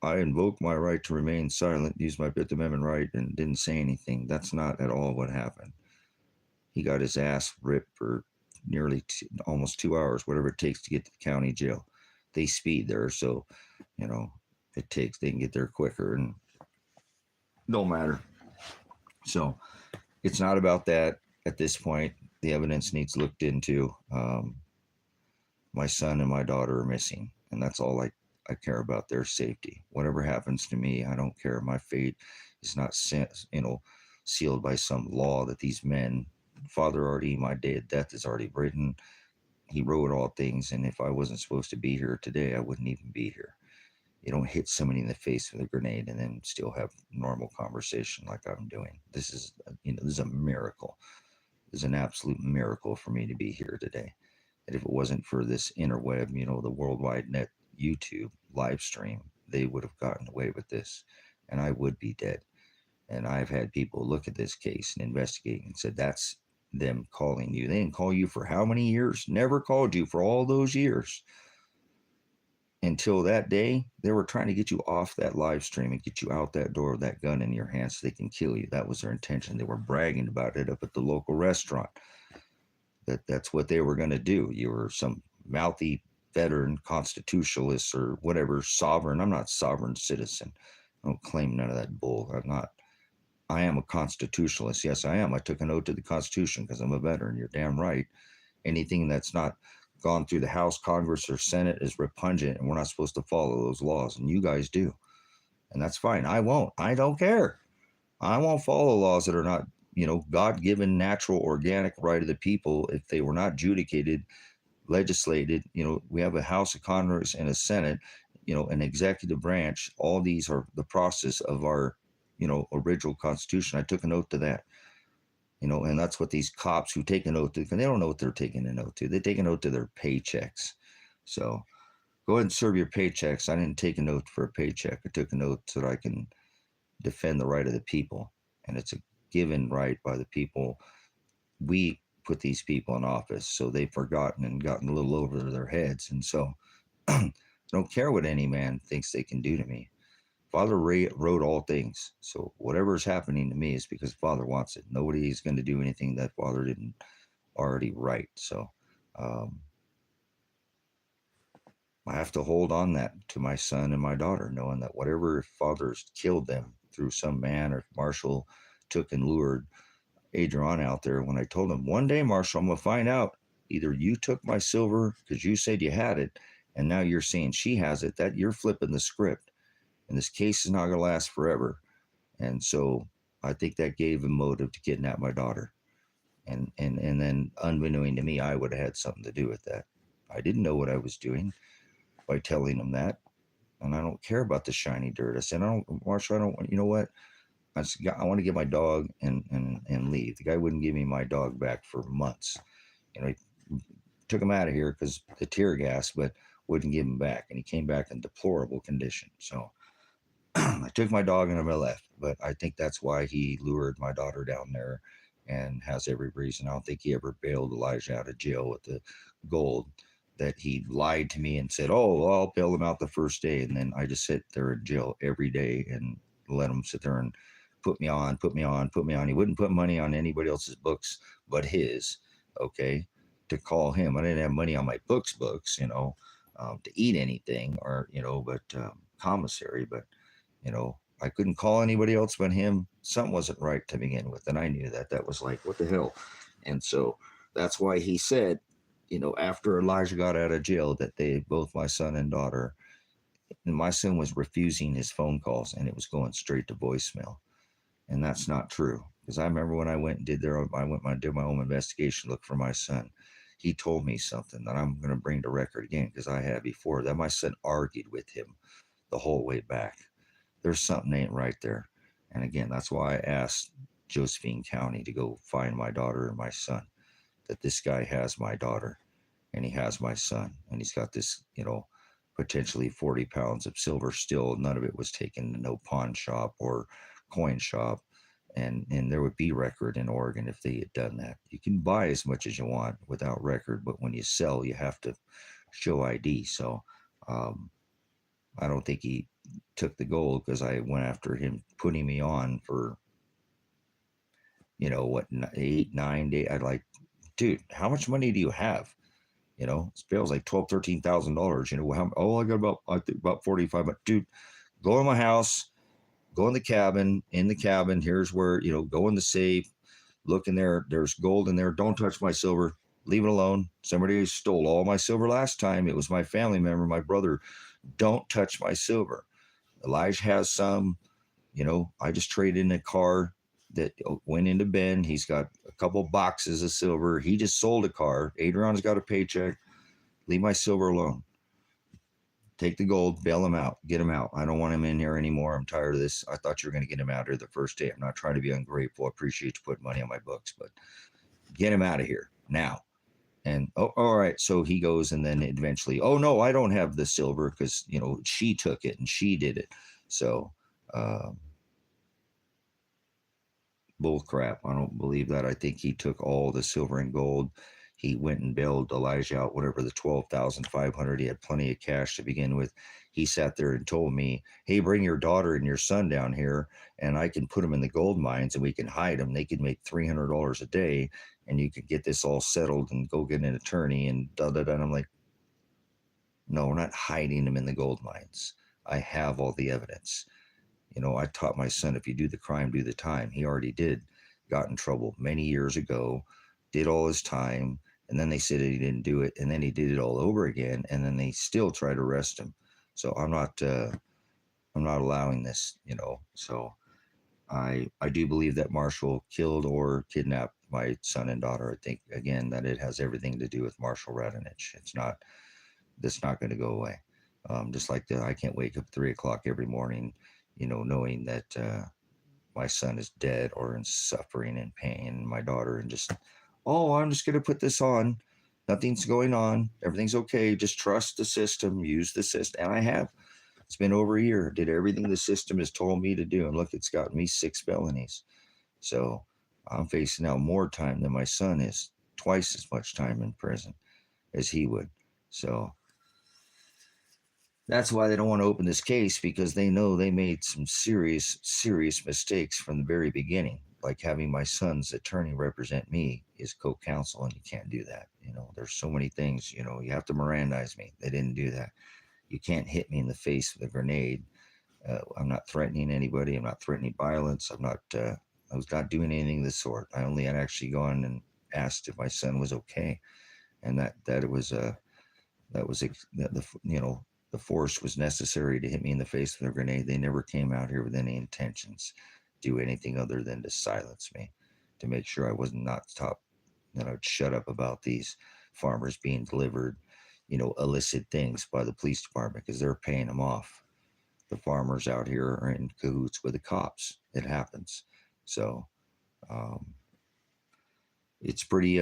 I invoked my right to remain silent, used my Fifth Amendment right, and didn't say anything. That's not at all what happened. He got his ass ripped for nearly almost 2 hours, whatever it takes to get to the county jail. They speed there, so, they can get there quicker, and don't matter. So it's not about that at this point. The evidence needs looked into. My son and my daughter are missing, and that's all I care about, their safety. Whatever happens to me, I don't care. My fate is not sealed by some law that these men, Father already, my day of death is already written. He wrote all things, and if I wasn't supposed to be here today, I wouldn't even be here. You don't hit somebody in the face with a grenade and then still have normal conversation like I'm doing. This is a miracle. This is an absolute miracle for me to be here today. And if it wasn't for this interweb, the worldwide net YouTube live stream, they would have gotten away with this, and I would be dead. And I've had people look at this case and investigate and said, that's them calling you. They didn't call you for how many years? Never called you for all those years. Until that day, they were trying to get you off that live stream and get you out that door with that gun in your hand so they can kill you. That was their intention. They were bragging about it up at the local restaurant. That's what they were going to do. You were some mouthy veteran constitutionalist or whatever, sovereign. I'm not sovereign citizen. I don't claim none of that bull. I'm not. I am a constitutionalist. Yes, I am. I took an oath to the Constitution because I'm a veteran. You're damn right. Anything that's not gone through the House, Congress, or Senate is repugnant, and we're not supposed to follow those laws, and you guys do. And that's fine. I won't. I don't care. I won't follow laws that are not, God-given, natural, organic right of the people. If they were not adjudicated, legislated, we have a House of Congress and a Senate, an executive branch. All these are the process of our, original Constitution. I took an oath to that, and that's what these cops who take an oath to, they don't know what they're taking an oath to. They take an oath to their paychecks. So go ahead and serve your paychecks. I didn't take an oath for a paycheck. I took an oath so that I can defend the right of the people. And it's a given right by the people. We put these people in office, so they've forgotten and gotten a little over their heads. And so I don't care what any man thinks they can do to me. Father wrote all things. So whatever is happening to me is because Father wants it. Nobody is going to do anything that Father didn't already write. So I have to hold on that to my son and my daughter, knowing that whatever, if Father's killed them through some man, or if Marshall took and lured Adriana out there, when I told him, one day, Marshall, I'm going to find out either you took my silver because you said you had it, and now you're saying she has it, that you're flipping the script. And this case is not going to last forever. And so I think that gave him motive to kidnap my daughter. And then unbeknown to me, I would have had something to do with that. I didn't know what I was doing by telling him that. And I don't care about the shiny dirt. I said, Marshall, I don't want, you know what? I said, I want to get my dog and leave. The guy wouldn't give me my dog back for months. He took him out of here because the tear gas, but wouldn't give him back. And he came back in deplorable condition. So I took my dog and I left. But I think that's why he lured my daughter down there and has every reason. I don't think he ever bailed Elijah out of jail with the gold. That he lied to me and said, "Oh, well, I'll bail him out the first day," and then I just sit there in jail every day and let him sit there and put me on, put me on, put me on. He wouldn't put money on anybody else's books but his. Okay, to call him. I didn't have money on my books, to eat anything or but commissary, but I couldn't call anybody else but him. Something wasn't right to begin with, and I knew that. That was like, what the hell? And so that's why he said, after Elijah got out of jail, that they both, my son and daughter, and my son was refusing his phone calls, and it was going straight to voicemail, and that's not true. Because I remember when I went and did my own investigation, look for my son. He told me something that I'm going to bring to record again because I had before that my son argued with him the whole way back. There's something ain't right there. And again, that's why I asked Josephine County to go find my daughter and my son. That this guy has my daughter and he has my son. And he's got this, potentially 40 pounds of silver still. None of it was taken to no pawn shop or coin shop. And there would be record in Oregon if they had done that. You can buy as much as you want without record, but when you sell, you have to show ID. So I don't think he took the gold because I went after him putting me on for, 8, 9 days. I'd like, dude, how much money do you have? This bill's like $12,000, $13,000. I got about 45. But dude, go in my house, go in the cabin. In the cabin, here's where go in the safe. Look in there. There's gold in there. Don't touch my silver. Leave it alone. Somebody stole all my silver last time. It was my family member, my brother. Don't touch my silver. Elijah has some. I just traded in a car that went into Ben. He's got a couple boxes of silver. He just sold a car. Adriana's got a paycheck. Leave my silver alone. Take the gold, bail him out, get him out. I don't want him in here anymore. I'm tired of this. I thought you were going to get him out here the first day. I'm not trying to be ungrateful. I appreciate you putting money on my books, but get him out of here now. And all right. So he goes, and then eventually, oh no, I don't have the silver because she took it and she did it. So bull crap. I don't believe that. I think he took all the silver and gold. He went and bailed Elijah out, whatever the 12,500. He had plenty of cash to begin with. He sat there and told me, "Hey, bring your daughter and your son down here, and I can put them in the gold mines, and we can hide them. They could make $300 a day, and you could get this all settled and go get an attorney." And da da da. And I'm like, "No, we're not hiding them in the gold mines. I have all the evidence." I taught my son, if you do the crime, do the time. He already did. Got in trouble many years ago, did all his time, and then they said he didn't do it, and then he did it all over again, and then they still tried to arrest him. So I'm not allowing this, So I do believe that Marshall killed or kidnapped my son and daughter. I think again that it has everything to do with Marshall Radonich. That's not going to go away. Just like I can't wake up 3 o'clock every morning, knowing that my son is dead or in suffering and pain, my daughter, and just, I'm just going to put this on. Nothing's going on. Everything's okay. Just trust the system, use the system. And I have. It's been over a year. Did everything the system has told me to do. And look, it's got me 6 felonies. So I'm facing out more time than my son is, twice as much time in prison as he would. So that's why they don't want to open this case, because they know they made some serious, serious mistakes from the very beginning. Like having my son's attorney represent me is co-counsel, and you can't do that. There's so many things, you have to Mirandize me. They didn't do that. You can't hit me in the face with a grenade. I'm not threatening anybody. I'm not threatening violence. I was not doing anything of the sort. I only had actually gone and asked if my son was okay. And the force was necessary to hit me in the face with a grenade. They never came out here with any intentions to do anything other than to silence me, to make sure I was not top, that I would shut up about these farmers being delivered, illicit things by the police department, because they're paying them off. the farmers out here are in cahoots with the cops. It happens. So um, it's pretty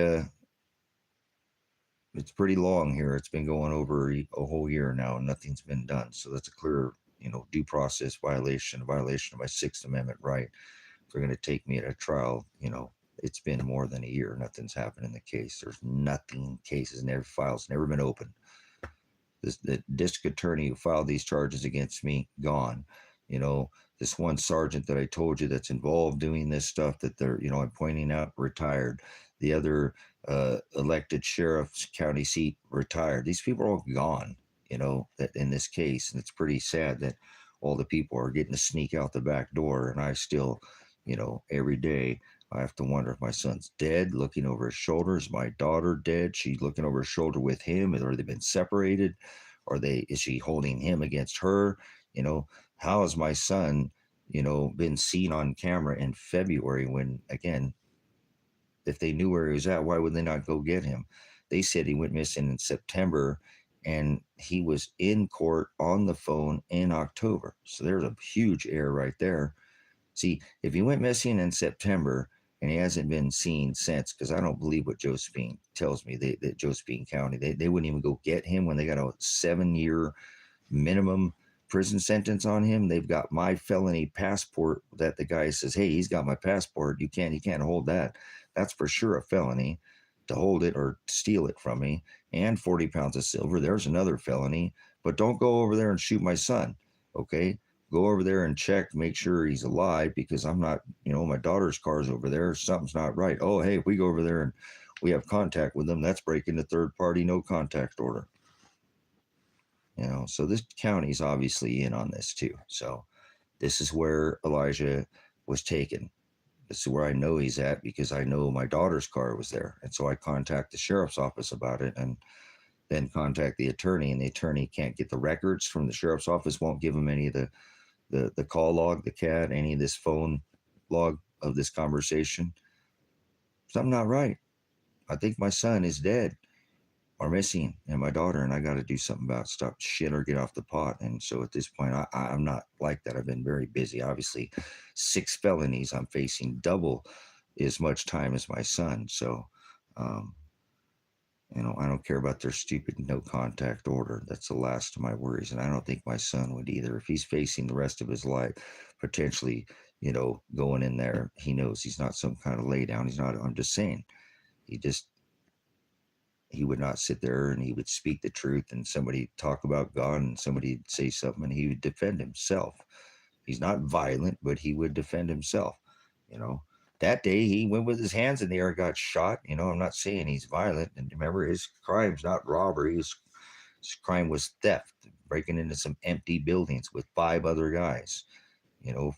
it's pretty long here. It's been going over a whole year now, and nothing's been done. So that's a clear, due process violation, a violation of my Sixth Amendment right. If they're going to take me at a trial, it's been more than a year. Nothing's happened in the case. There's nothing. Cases never files never been opened. The district attorney who filed these charges against me, gone. This one sergeant that I told you that's involved doing this stuff that they're, I'm pointing out, retired. The other elected sheriff's county seat, retired. These people are all gone, that in this case. And it's pretty sad that all the people are getting to sneak out the back door. And I still, every day I have to wonder if my son's dead, looking over his shoulder. Is my daughter dead? She's looking over his shoulder with him. Or they been separated? Is she holding him against her? How has my son, been seen on camera in February when, again, if they knew where he was at, why would they not go get him? They said he went missing in September and he was in court on the phone in October. So there's a huge error right there. See, if he went missing in September and he hasn't been seen since, because I don't believe what Josephine tells me, that Josephine County, they wouldn't even go get him when they got a 7-year minimum prison sentence on him. They've got my felony passport that the guy says, hey, he's got my passport. He can't hold that. That's for sure a felony to hold it or steal it from me. And 40 pounds of silver. There's another felony. But don't go over there and shoot my son. Okay. Go over there and check, make sure he's alive, because I'm not, my daughter's car's over there. Something's not right. Oh, hey, if we go over there and we have contact with them, that's breaking the third party no contact order. So this county's obviously in on this too. So this is where Elijah was taken. This is where I know he's at, because I know my daughter's car was there. And so I contact the sheriff's office about it, and then contact the attorney, and the attorney can't get the records from the sheriff's office, won't give him any of the call log, the CAD, any of this phone log of this conversation. Something not right. I think my son is dead or missing, and my daughter, and I got to do something about it. Stop shit or get off the pot. And so at this point, I'm not like that. I've been very busy. Obviously, 6 felonies. I'm facing double as much time as my son. So, I don't care about their stupid no contact order. That's the last of my worries. And I don't think my son would either. If he's facing the rest of his life, potentially, going in there, he knows he's not some kind of lay down. He's not, I'm just saying, he would not sit there, and he would speak the truth, and somebody talk about God, and somebody say something, and he would defend himself. He's not violent, but he would defend himself. That day he went with his hands in the air, got shot. I'm not saying he's violent. And remember, his crime's not robbery. His crime was theft, breaking into some empty buildings with 5 other guys,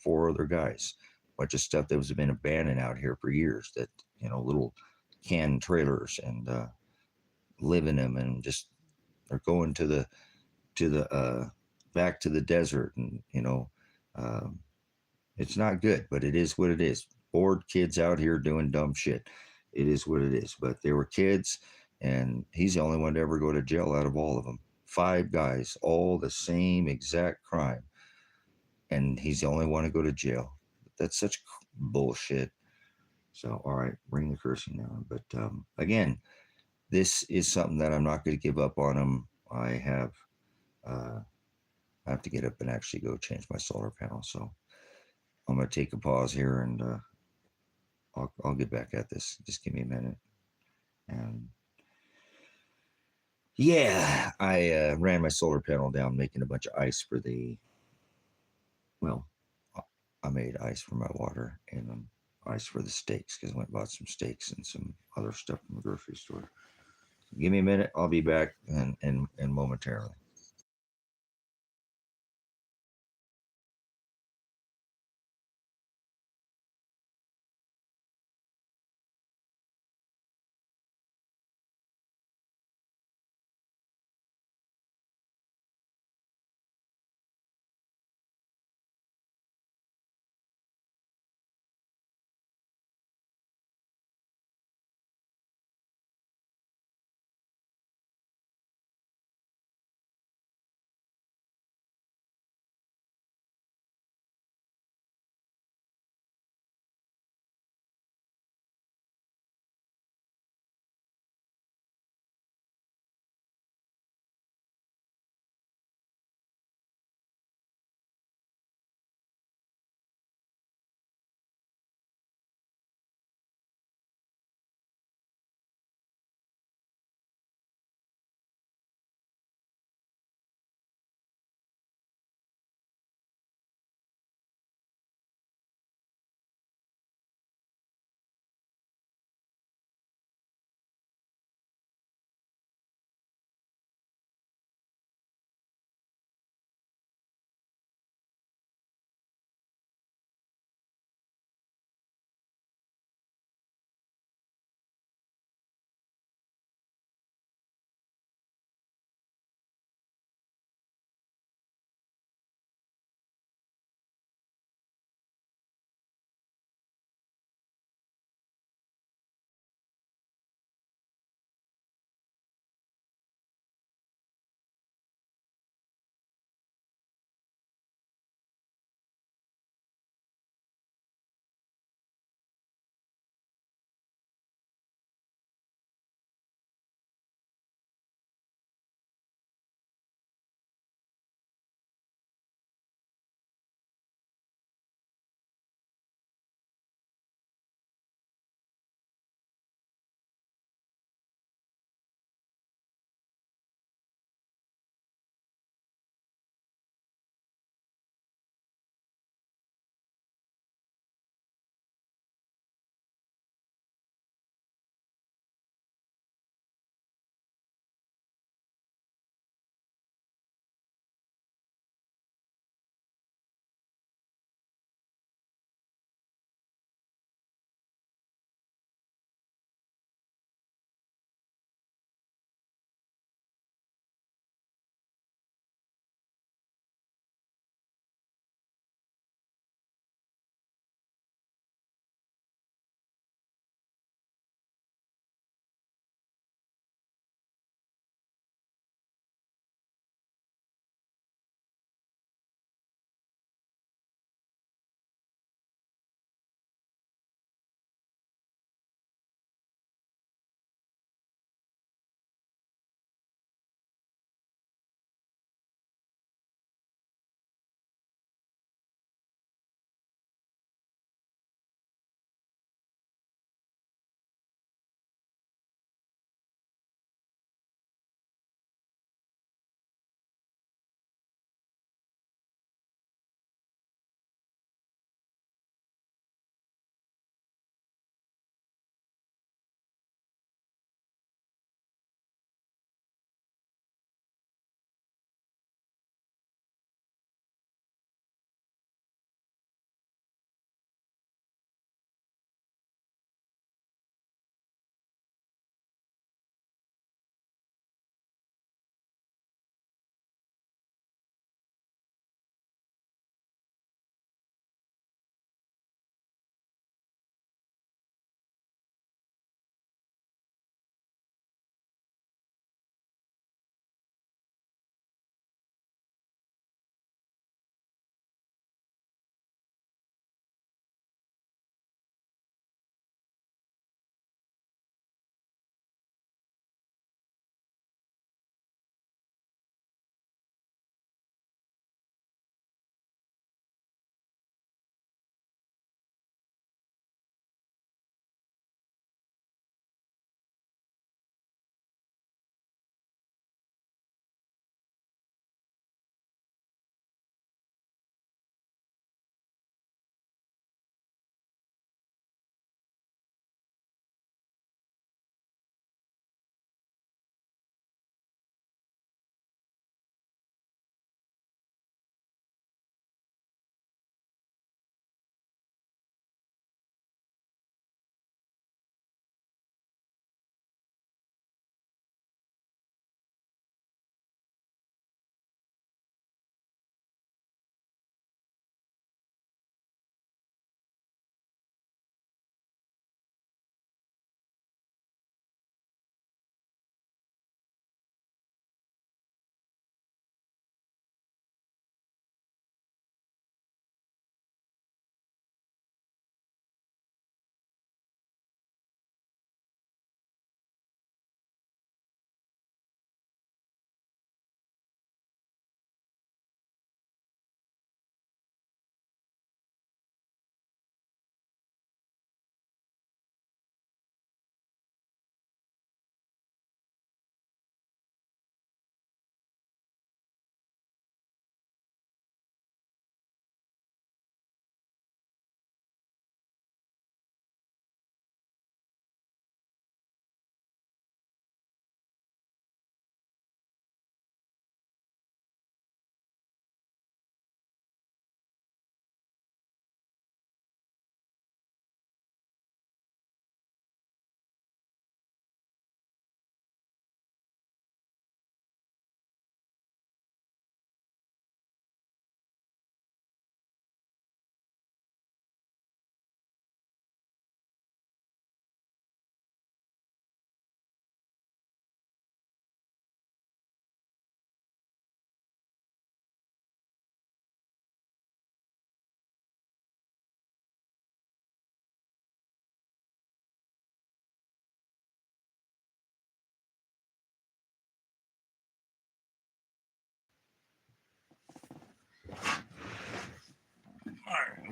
4 other guys. Bunch of stuff that was been abandoned out here for years, that, little can trailers, and live in them, and just they're going to the back to the desert, and um, it's not good, but it is what it is. Bored kids out here doing dumb shit. It is what it is. But they were kids, and he's the only one to ever go to jail out of all of them. 5 guys, all the same exact crime, and he's the only one to go to jail. That's such bullshit. So, all right, bring the cursing down. But again, this is something that I'm not going to give up on him. I have to get up and actually go change my solar panel. So I'm going to take a pause here, and I'll get back at this. Just give me a minute. And yeah, I ran my solar panel down, making a bunch of ice for well, I made ice for my water, and ice for the steaks, because I went and bought some steaks and some other stuff from the grocery store. Give me a minute. I'll be back and momentarily.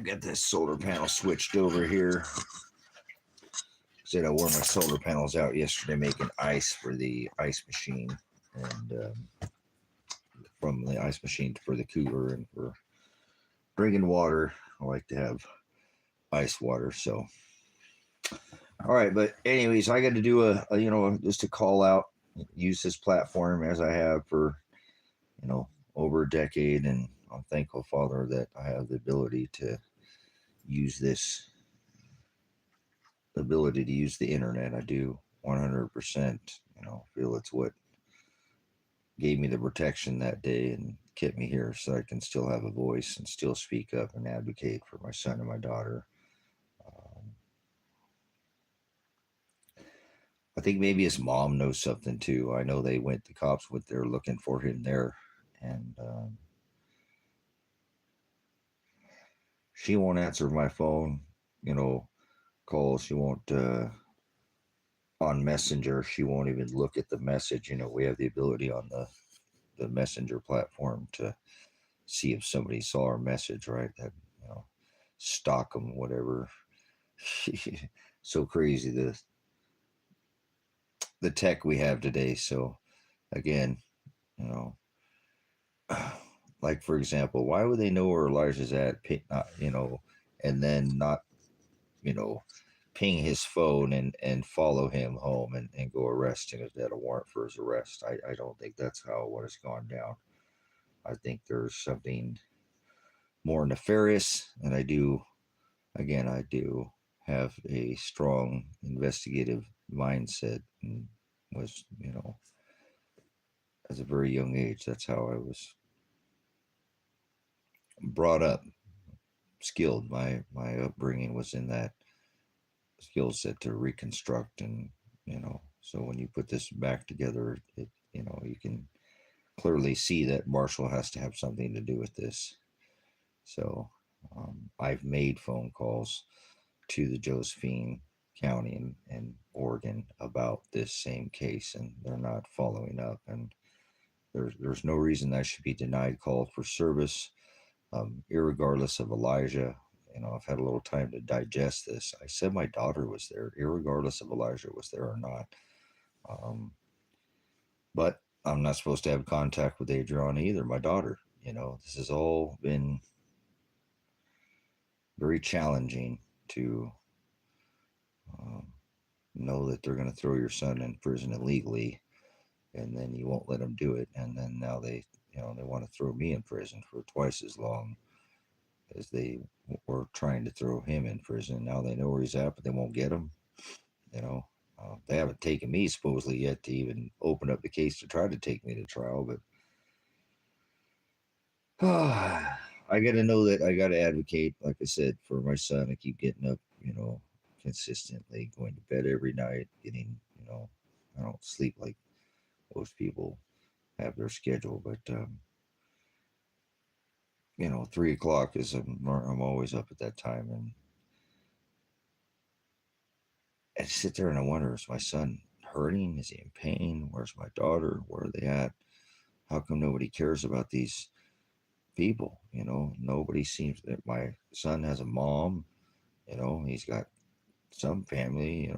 Get this solar panel switched over here. Said I wore my solar panels out yesterday making ice for the ice machine, and from the ice machine for the cooler, and for drinking water, I like to have ice water. So, all right, but anyways, I got to do a just a call out, use this platform as I have for over a decade, and I'm thankful, Father, that I have the ability to use this ability to use the internet. I do 100%, feel it's what gave me the protection that day and kept me here so I can still have a voice and still speak up and advocate for my son and my daughter. I think maybe his mom knows something too. I know the cops went there looking for him there, and she won't answer my phone, calls. She won't, on Messenger, she won't even look at the message. We have the ability on the Messenger platform to see if somebody saw our message, right? That, stalk them, whatever. So crazy, the tech we have today. So again, like for example, why would they know where Elijah's at? And then not, ping his phone and follow him home and go arrest him if they had a warrant for his arrest. I don't think that's what has gone down. I think there's something more nefarious, and I do have a strong investigative mindset, and was, as a very young age, that's how I was brought up, skilled. My upbringing was in that skill set to reconstruct, and so when you put this back together, you can clearly see that Marshall has to have something to do with this. So I've made phone calls to the Josephine County and Oregon about this same case, and they're not following up, and there's no reason I should be denied call for service, irregardless of Elijah. I've had a little time to digest this. I said my daughter was there, irregardless of Elijah was there or not. But I'm not supposed to have contact with Adriana either, my daughter. This has all been very challenging to know that they're going to throw your son in prison illegally, and then you won't let them do it. And then now they want to throw me in prison for twice as long as they were trying to throw him in prison. Now they know where he's at, but they won't get him. They haven't taken me supposedly yet to even open up the case to try to take me to trial, but I got to know that I got to advocate, like I said, for my son. I keep getting up, consistently, going to bed every night, getting, I don't sleep like most people have their schedule, but 3 o'clock is I'm always up at that time, and I sit there and I wonder, is my son hurting? Is he in pain? Where's my daughter? Where are they at? How come nobody cares about these people? Nobody seems that my son has a mom. He's got some family,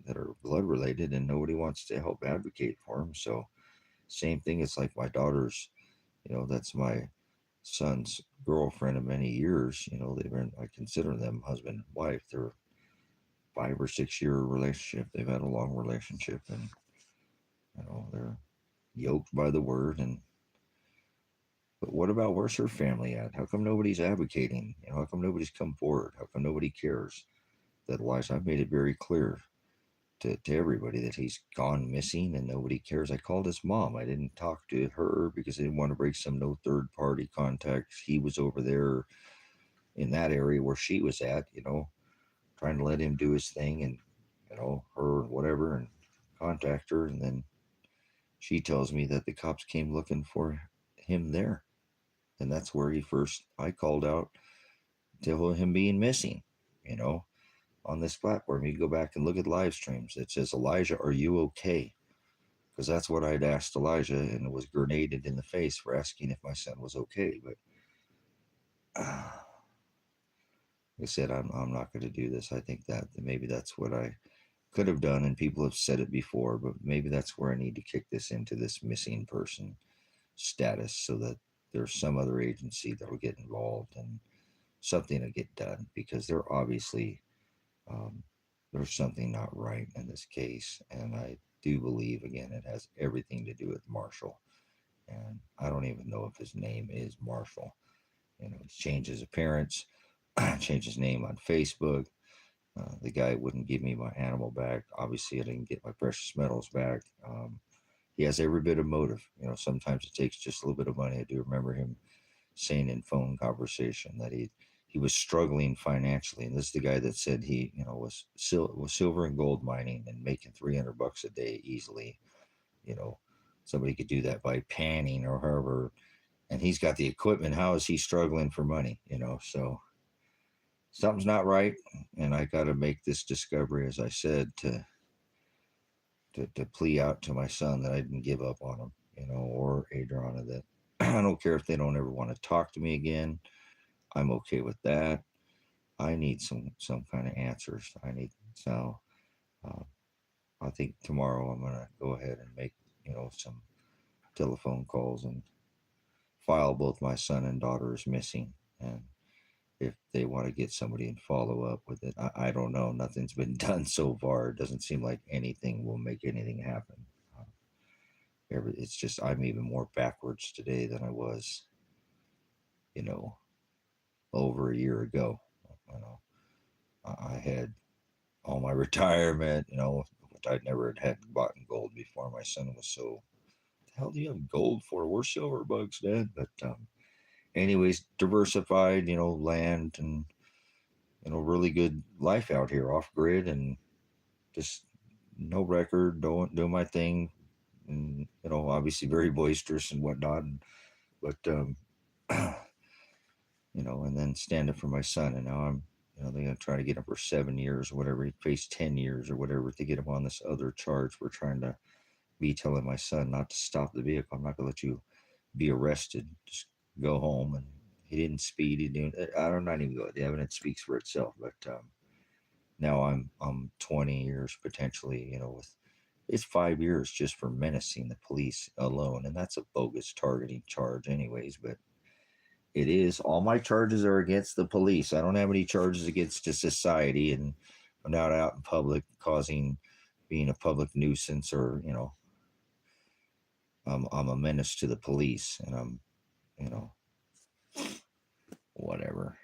that are blood related, and nobody wants to help advocate for him. So same thing. It's like my daughter's, that's my son's girlfriend of many years. I consider them husband and wife. They're 5 or 6 year relationship. They've had a long relationship, and they're yoked by the word. But what about, where's her family at? How come nobody's advocating? How come nobody's come forward? How come nobody cares? That Elijah, I've made it very clear to everybody that he's gone missing and nobody cares. I called his mom. I didn't talk to her because I didn't want to break no third party contact. He was over there in that area where she was at, trying to let him do his thing, and, her whatever, and contact her. And then she tells me that the cops came looking for him there. And that's where I called out to him being missing, on this platform. You go back and look at live streams. It says, Elijah, are you okay? Because that's what I'd asked Elijah, and it was grenaded in the face for asking if my son was okay. But I said, I'm not going to do this. I think that maybe that's what I could have done, and people have said it before, but maybe that's where I need to kick this into this missing person status so that there's some other agency that will get involved and something to get done, because they're obviously um, there's something not right in this case, and I do believe again it has everything to do with Marshall, and I don't even know if his name is Marshall. You know, he's changed his appearance, changed his name on Facebook. The guy wouldn't give me my animal back. Obviously, I didn't get my precious metals back. He has every bit of motive. You know, sometimes it takes just a little bit of money. I do remember him saying in phone conversation that he was struggling financially, and this is the guy that said he was silver and gold mining and making $300 a day easily. You know, somebody could do that by panning or however, and he's got the equipment. How is he struggling for money? You know, so something's not right, and I got to make this discovery, as I said, to plea out to my son that I didn't give up on him, or Adriana, that I don't care if they don't ever want to talk to me again. I'm okay with that. I need some kind of answers. I need so. Uh, I think tomorrow I'm gonna go ahead and make some telephone calls and file both my son and daughter as missing, and if they want to get somebody and follow up with it, I don't know. Nothing's been done so far. It doesn't seem like anything will make anything happen. Uh, it's just I'm even more backwards today than I was, you know, over a year ago. You know, I had all my retirement, which I'd never had bought in gold before. My son was so, the hell do you have gold for? We're silver bugs, Dad. But anyways, diversified, land and really good life out here, off grid, and just no record, don't do my thing, and obviously very boisterous and whatnot. But and then stand up for my son, and now I'm. They're going to try to get him for 7 years or whatever. He faced 10 years or whatever to get him on this other charge. We're trying to be telling my son not to stop the vehicle. I'm not going to let you be arrested. Just go home. And he didn't speed. He didn't. I don't not even go. The evidence speaks for itself. But now I'm 20 years potentially. With it's 5 years just for menacing the police alone, and that's a bogus targeting charge, anyways. But it is. All my charges are against the police. I don't have any charges against the society, and I'm not out in public being a public nuisance, or I'm a menace to the police, and I'm you know whatever.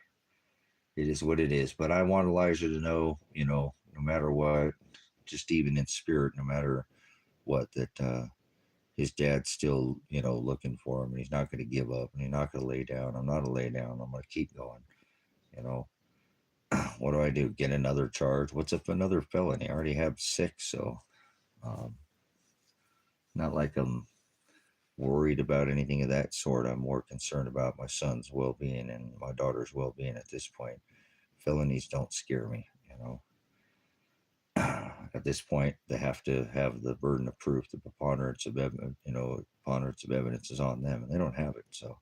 It is what it is. But I want Elijah to know, no matter what, just even in spirit, no matter what, that his dad's still looking for him, and he's not going to give up, and he's not going to lay down. I'm not a lay down. I'm going to keep going. You know, what do I do? Get another charge? What's up another felony? I already have 6, so um, not like I'm worried about anything of that sort. I'm more concerned about my son's well-being and my daughter's well-being at this point. Felonies don't scare me. At this point, they have to have the burden of proof. The preponderance of evidence, preponderance of evidence is on them, and they don't have it. So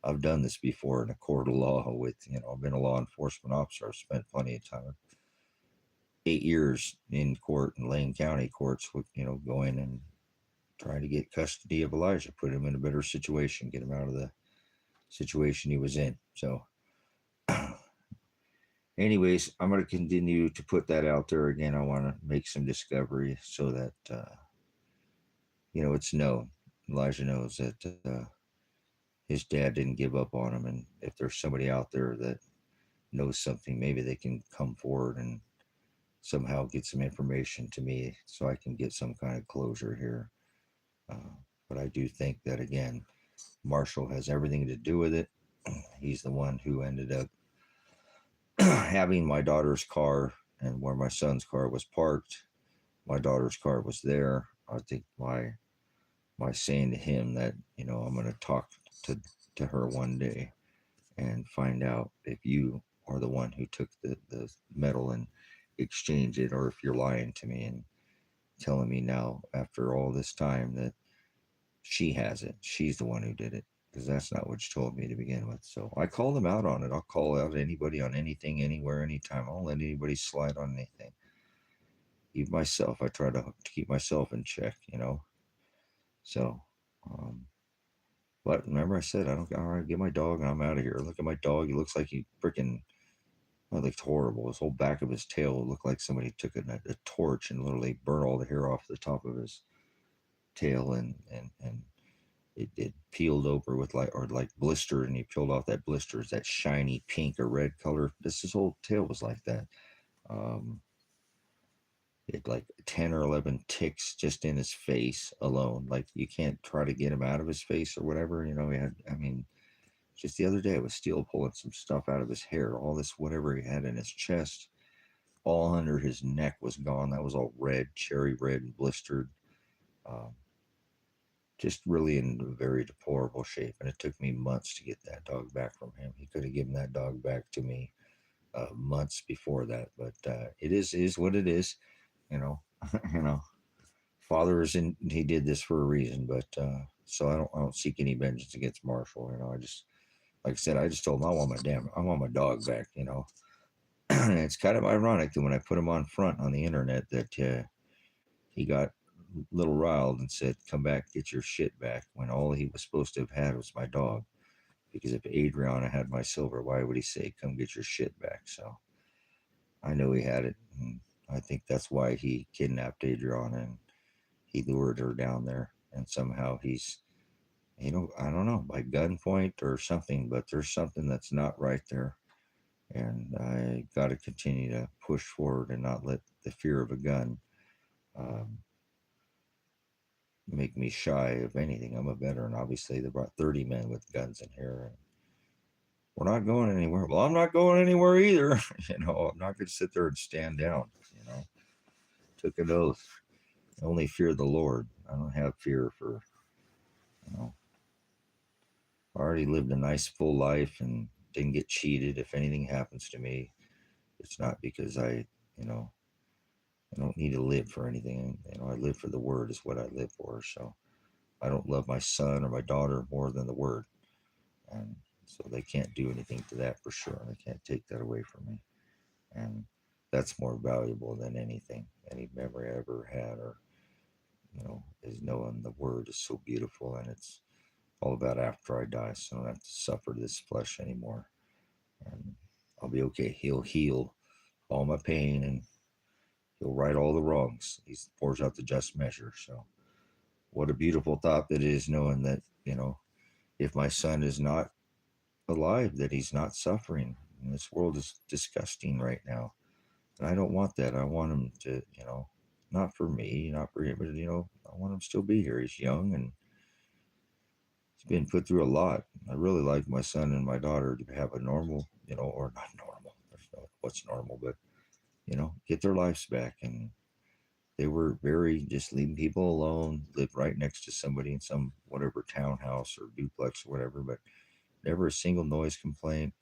I've done this before in a court of law with, I've been a law enforcement officer. I've spent plenty of time, 8 years in court in Lane County courts with, going and trying to get custody of Elijah, put him in a better situation, get him out of the situation he was in. So, anyways, I'm going to continue to put that out there again. I want to make some discovery so that, it's known. Elijah knows that his dad didn't give up on him. And if there's somebody out there that knows something, maybe they can come forward and somehow get some information to me so I can get some kind of closure here. But I do think that, again, Marshall has everything to do with it. He's the one who ended up having my daughter's car, and where my son's car was parked, my daughter's car was there. I think my saying to him that, I'm going to talk to her one day and find out if you are the one who took the metal and exchanged it, or if you're lying to me and telling me now after all this time that she has it. She's the one who did it. because that's not what you told me to begin with. So I called him out on it. I'll call out anybody on anything, anywhere, anytime. I don't let anybody slide on anything. Even myself, I try to keep myself in check, you know. So, um, but remember, I said I don't. All right, get my dog, and I'm out of here. Look at my dog. He looks like he freaking. Oh, it looked horrible. His whole back of his tail looked like somebody took a torch and literally burned all the hair off the top of his tail, and it peeled over with like blister, and he peeled off that blister. That shiny pink or red color. His whole tail was like that. Um, it like 10 or 11 ticks just in his face alone. Like you can't try to get him out of his face or whatever. You know, he had. I mean, just the other day, I was still pulling some stuff out of his hair. All this whatever he had in his chest, all under his neck was gone. That was all red, cherry red, and blistered. Um, just really in very deplorable shape. And it took me months to get that dog back from him. He could have given that dog back to me months before that. But it is what it is. You know, you know. Father is in. He did this for a reason. But so I don't seek any vengeance against Marshall. You know, I just like I said, I just told him I want my dog back. You know, and it's kind of ironic that when I put him on front on the internet that he got little riled and said, "Come back, get your shit back," when all he was supposed to have had was my dog. Because if Adriana had my silver, why would he say, "Come get your shit back"? So I know he had it. And I think that's why he kidnapped Adriana and he lured her down there. And somehow he's, I don't know, by gunpoint or something, but there's something that's not right there. And I got to continue to push forward and not let the fear of a gun um, make me shy of anything. I'm a veteran. Obviously, they brought 30 men with guns in here, and we're not going anywhere. Well, I'm not going anywhere either. I'm not going to sit there and stand down. Took an oath. I only fear the Lord. I don't have fear for, you know, I already lived a nice full life and didn't get cheated. If anything happens to me, it's not because you know, I don't need to live for anything. I live for the word is what I live for. So I don't love my son or my daughter more than the word. And so they can't do anything to that for sure. They can't take that away from me. And that's more valuable than anything, any memory I ever had, or, is knowing the word is so beautiful and it's all about after I die. So I don't have to suffer this flesh anymore. And I'll be okay. He'll heal all my pain and he'll right all the wrongs. He pours out the just measure. So what a beautiful thought that is, knowing that, if my son is not alive, that he's not suffering. And this world is disgusting right now. And I don't want that. I want him to, not for me, not for him, but, I want him to still be here. He's young and he's been put through a lot. I really like my son and my daughter to have a normal, or not normal. There's no, what's normal, but, get their lives back. And they were very just leaving people alone, lived right next to somebody in some whatever townhouse or duplex or whatever, but never a single noise complaint.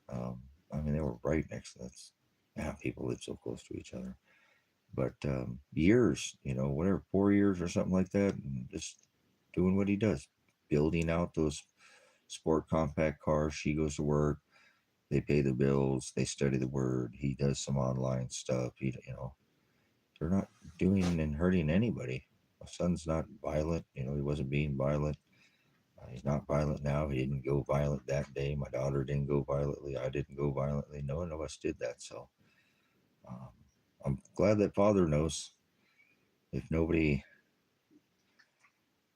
I mean, they were right next to us. Yeah, people live so close to each other. But years, whatever, 4 years or something like that, and just doing what he does, building out those sport compact cars. She goes to work. They pay the bills. They study the word. He does some online stuff. They're not doing and hurting anybody. My son's not violent. He wasn't being violent. He's not violent now. He didn't go violent that day. My daughter didn't go violently. I didn't go violently. No one of us did that. So um, I'm glad that Father knows. If nobody,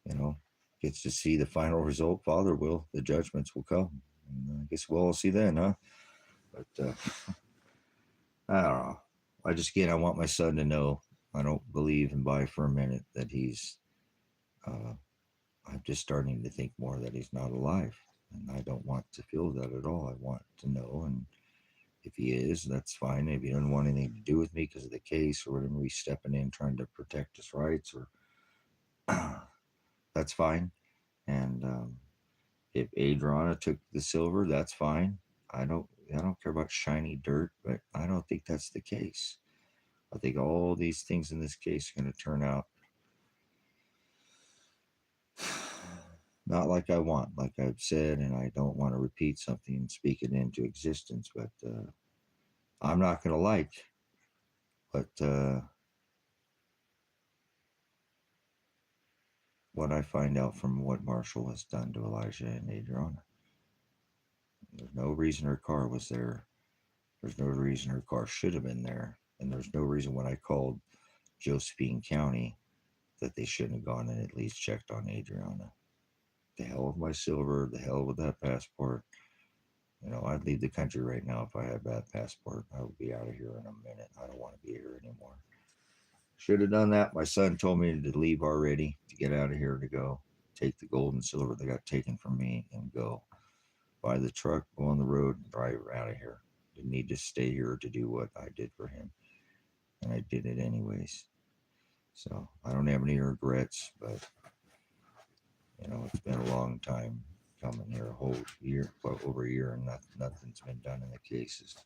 you know, gets to see the final result, Father will. The judgments will come. And I guess we'll all see then, huh? But I don't know. I want my son to know I don't believe and buy for a minute that he's. I'm just starting to think more that he's not alive. And I don't want to feel that at all. I want to know. And if he is, that's fine. If he doesn't want anything to do with me because of the case or whatever, he's stepping in trying to protect his rights, or that's fine. And if Adriana took the silver, that's fine. I don't care about shiny dirt, but I don't think that's the case. I think all these things in this case are going to turn out Not like I want, like I've said, and I don't want to repeat something and speak it into existence, but I'm not going to like what what I find out from what Marshall has done to Elijah and Adriana. There's no reason her car was there. There's no reason her car should have been there. And there's no reason when I called Josephine County that they shouldn't have gone and at least checked on Adriana. The hell with my silver, the hell with that passport. You know, I'd leave the country right now if I had a bad passport. I would be out of here in a minute. I don't want to be here anymore. Should have done that. My son told me to leave already, to get out of here, to go. Take the gold and silver that got taken from me and go. Buy the truck, go on the road, and drive out of here. Didn't need to stay here to do what I did for him. And I did it anyways. So I don't have any regrets, but you know, it's been a long time coming here, a whole year, over a year, and nothing's been done in the cases.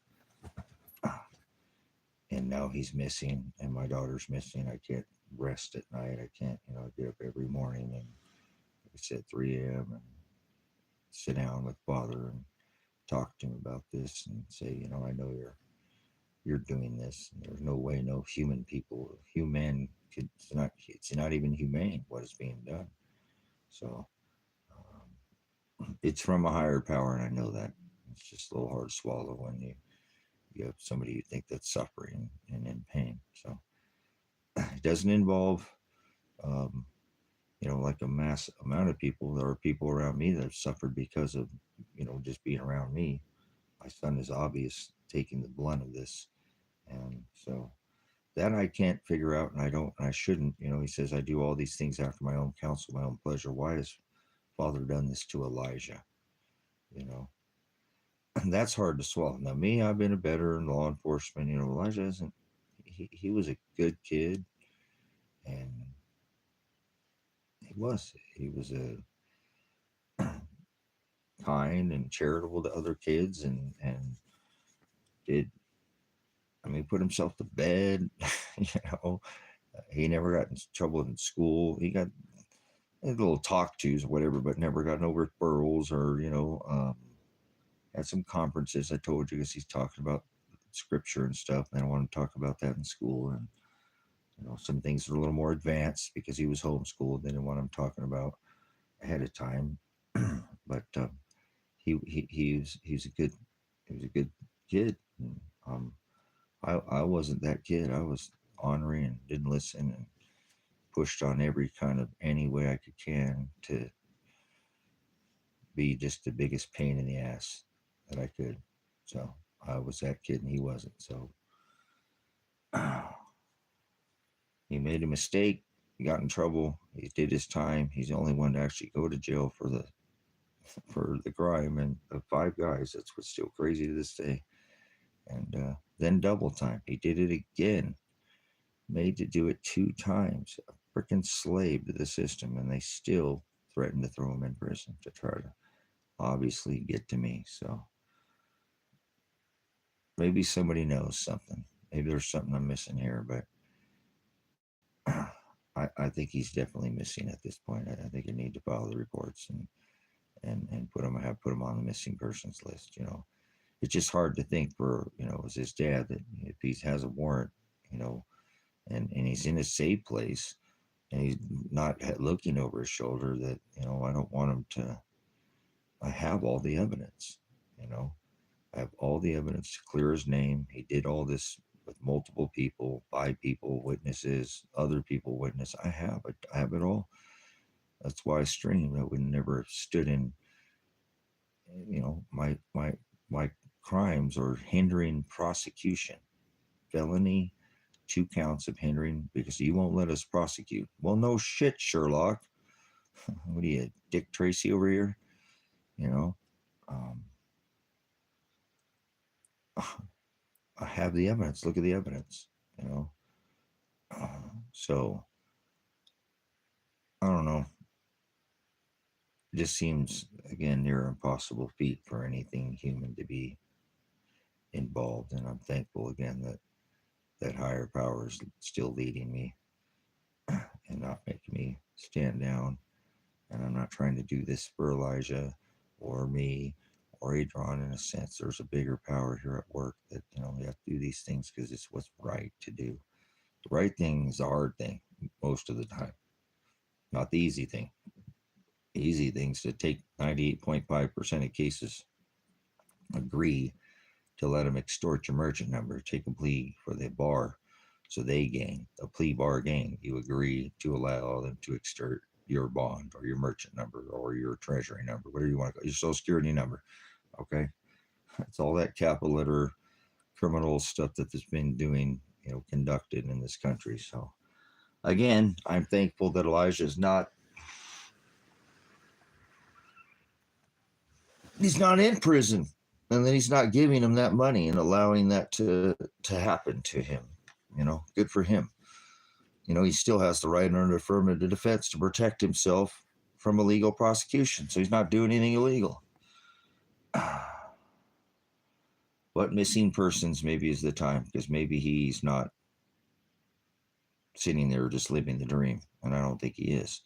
And now he's missing, and my daughter's missing. I can't rest at night. I can't, you know, get up every morning and like I said, 3 a.m. and sit down with father and talk to him about this and say, you know, I know you're doing this. And there's no way no human could. It's not even humane what is being done. So it's from a higher power, and I know that. It's just a little hard to swallow when you have somebody you think that's suffering and in pain. So it doesn't involve, um, you know, like a mass amount of people. There are people around me that have suffered because of, you know, just being around me. My son is obvious taking the blunt of this, and so that I can't figure out, and I don't, and I shouldn't. You know, he says I do all these things after my own counsel, my own pleasure. Why has Father done this to Elijah? You know, and that's hard to swallow. Now, me, I've been a better in law enforcement. You know, Elijah isn't. He was a good kid, and he was a kind and charitable to other kids, and did. I mean, put himself to bed. You know, he never got in trouble in school. He got little talk tos or whatever, but never got no referrals or had some conferences. I told you because he's talking about scripture and stuff. And I want to talk about that in school, and you know, some things are a little more advanced because he was homeschooled than what I'm talking about ahead of time. But he was a good kid. And, I wasn't that kid. I was ornery and didn't listen and pushed on every kind of any way I could can to be just the biggest pain in the ass that I could. So I was that kid and he wasn't. So he made a mistake. He got in trouble. He did his time. He's the only one to actually go to jail for the crime. And of 5 guys, that's what's still crazy to this day. And then double time. He did it again. Made to do it 2 times. A freaking slave to the system, and they still threatened to throw him in prison to try to obviously get to me. So maybe somebody knows something. Maybe there's something I'm missing here, but I think he's definitely missing at this point. I think you need to file the reports and put him on the missing persons list. You know, it's just hard to think for, you know, as his dad, that if he has a warrant, you know, and he's in a safe place and he's not looking over his shoulder, that, you know, I don't want him to. I have all the evidence, you know. I have all the evidence to clear his name. He did all this with multiple people, 5 people, witnesses, other people witness. I have it all. That's why I streamed. I would never have stood in, you know, my crimes or hindering prosecution, felony, 2 counts of hindering because you won't let us prosecute. Well, no shit, Sherlock. What are you, Dick Tracy over here? You know, um, I have the evidence. Look at the evidence. You know, so I don't know. It just seems again near impossible feat for anything human to be involved, and I'm thankful again that that higher power is still leading me and not making me stand down And I'm not trying to do this for Elijah or me or Adriana in a sense. There's a bigger power here at work that, we have to do these things because it's what's right to do. The right thing is the hard thing most of the time, not the easy thing. The easy things to take 98.5% of cases agree to let them extort your merchant number, take a plea for the bar so they gain a plea bar gain. You agree to allow them to extort your bond or your merchant number or your treasury number, whatever you want to call it, your social security number. Okay. It's all that capital letter criminal stuff that has been doing, conducted in this country. So again, I'm thankful that Elijah is not, he's not in prison, and then he's not giving him that money and allowing that to happen to him. Good for him. He still has the right under affirmative defense to protect himself from illegal prosecution. So he's not doing anything illegal. But missing persons maybe is the time, because maybe he's not sitting there just living the dream. And I don't think he is.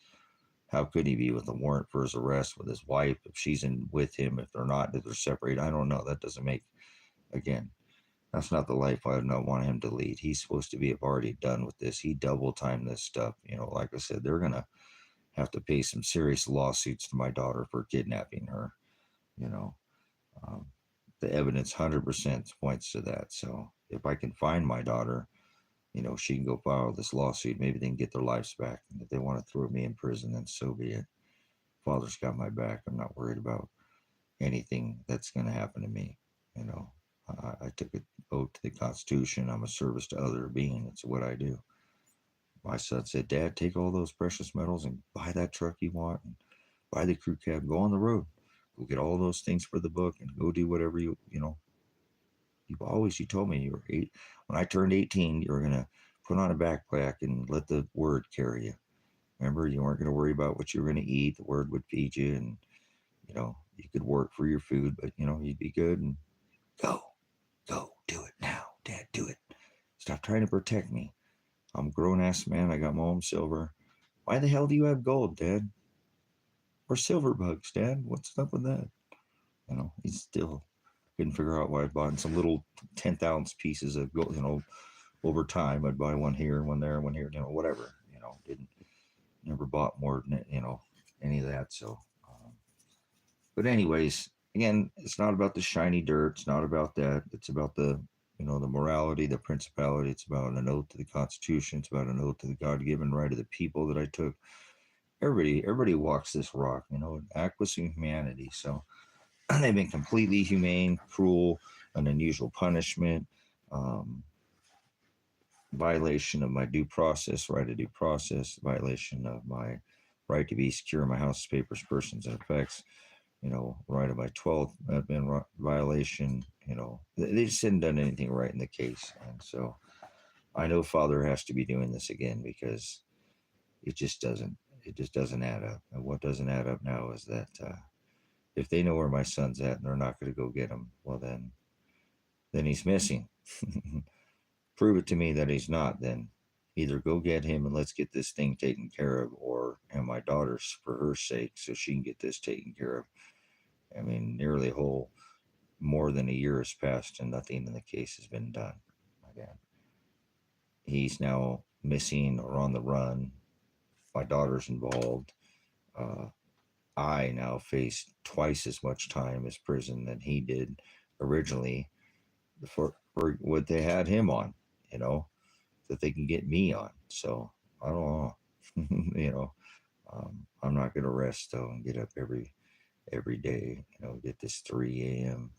How could he be with a warrant for his arrest with his wife if she's in with him? If they're not, if they're separated, I don't know. That doesn't make, again, that's not the life I would not want him to lead. He's supposed to be already done with this. He double timed this stuff. Like I said, they're going to have to pay some serious lawsuits to my daughter for kidnapping her. You know, um, the evidence 100% points to that. So if I can find my daughter, she can go file this lawsuit. Maybe they can get their lives back. And if they want to throw me in prison, then so be it. Father's got my back. I'm not worried about anything that's going to happen to me. I took an oath to the Constitution. I'm a service to other being. It's what I do. My son said, Dad, take all those precious metals and buy that truck you want and buy the crew cab, go on the road, go get all those things for the book and go do whatever you told me you were when I turned 18, you were going to put on a backpack and let the word carry you. Remember, you weren't going to worry about what you were going to eat. The word would feed you, and, you could work for your food, but, you'd be good and go, do it now, Dad, do it. Stop trying to protect me. I'm a grown-ass man. I got my own silver. Why the hell do you have gold, Dad? Or silver bugs, Dad? What's up with that? He still couldn't figure out why I bought some little 10th ounce pieces of gold, over time. I'd buy one here, one there, one here, whatever. Didn't never bought more than any of that. So, but anyways, again, it's not about the shiny dirt. It's not about that. It's about the morality, the principality. It's about an oath to the Constitution. It's about an oath to the God-given right of the people that I took. Everybody walks this rock, act with some humanity. So they've been completely humane, cruel, an unusual punishment, violation of my due process, right of due process, violation of my right to be secure in my house, papers, persons, and effects, right of my 12th amendment violation, they just hadn't done anything right in the case. And so I know Father has to be doing this again because it just doesn't add up. And what doesn't add up now is that if they know where my son's at and they're not going to go get him, well then he's missing. Prove it to me that he's not, then either go get him and let's get this thing taken care of, or and my daughter's for her sake so she can get this taken care of. I mean, nearly more than a year has passed and nothing in the case has been done. Again, he's now missing or on the run. My daughter's involved. I now face twice as much time as prison than he did originally for what they had him on, that they can get me on. So I don't know, I'm not going to rest though and get up every day, get this 3 a.m.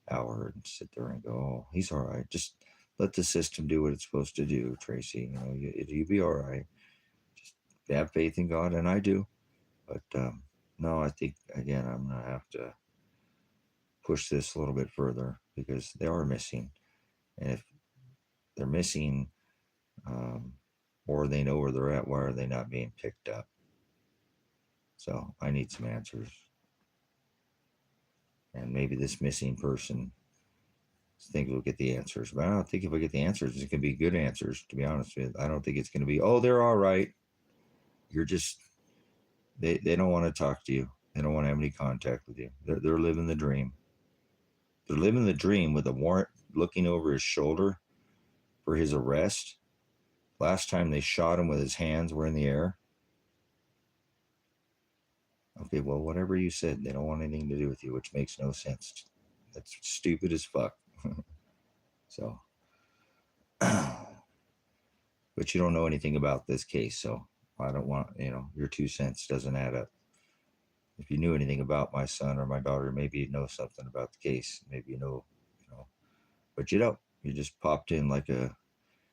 hour and sit there and go, oh, he's all right. Just let the system do what it's supposed to do, Tracy. You be all right. Just have faith in God, and I do. But no, I think, again, I'm going to have to push this a little bit further because they are missing. And if they're missing, or they know where they're at, why are they not being picked up? So I need some answers. And maybe this missing person thinks we'll get the answers. But I don't think if I get the answers, it's going to be good answers, to be honest with you. I don't think it's going to be, oh, they're all right. You're just They don't want to talk to you. They don't want to have any contact with you. They're living the dream. They're living the dream with a warrant looking over his shoulder for his arrest. Last time they shot him with his hands were in the air. Okay, well, whatever you said, they don't want anything to do with you, which makes no sense. That's stupid as fuck. So, but you don't know anything about this case, so I don't want, your 2 cents doesn't add up. If you knew anything about my son or my daughter, maybe you'd know something about the case. Maybe but you don't. You just popped in like a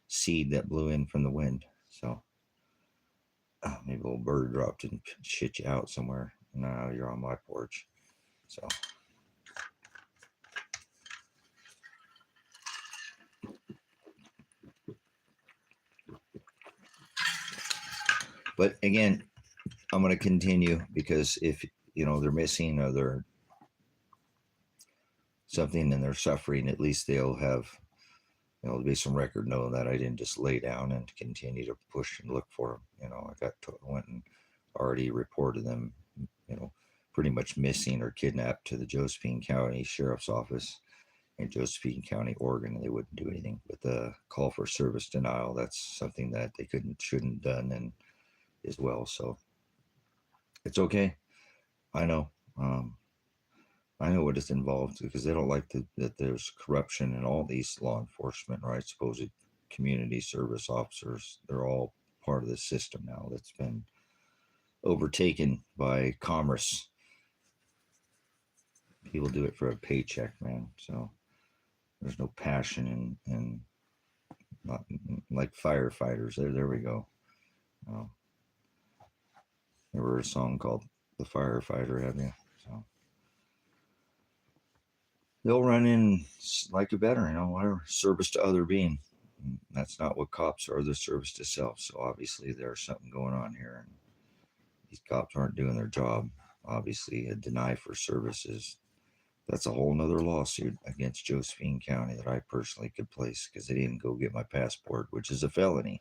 seed that blew in from the wind. So maybe a little bird dropped and shit you out somewhere. Now you're on my porch. So. But again, I'm going to continue because if they're missing or they're something and they're suffering, at least they'll have there'll be some record knowing that I didn't just lay down and continue to push and look for them. I went and already reported them, pretty much missing or kidnapped to the Josephine County Sheriff's Office in Josephine County, Oregon, and they wouldn't do anything. But the call for service denial, that's something that they shouldn't done and as well. So it's okay. I know. I know what is involved because they don't like that there's corruption in all these law enforcement, right? Supposed community service officers. They're all part of the system now that's been overtaken by commerce. People do it for a paycheck, man. So there's no passion in not like firefighters. There we go. There were a song called "The Firefighter," have you? So they'll run in like a veteran, whatever, service to other being. And that's not what cops are. They're service to self. So obviously there's something going on here, and these cops aren't doing their job. Obviously, a deny for services. That's a whole nother lawsuit against Josephine County that I personally could place because they didn't go get my passport, which is a felony.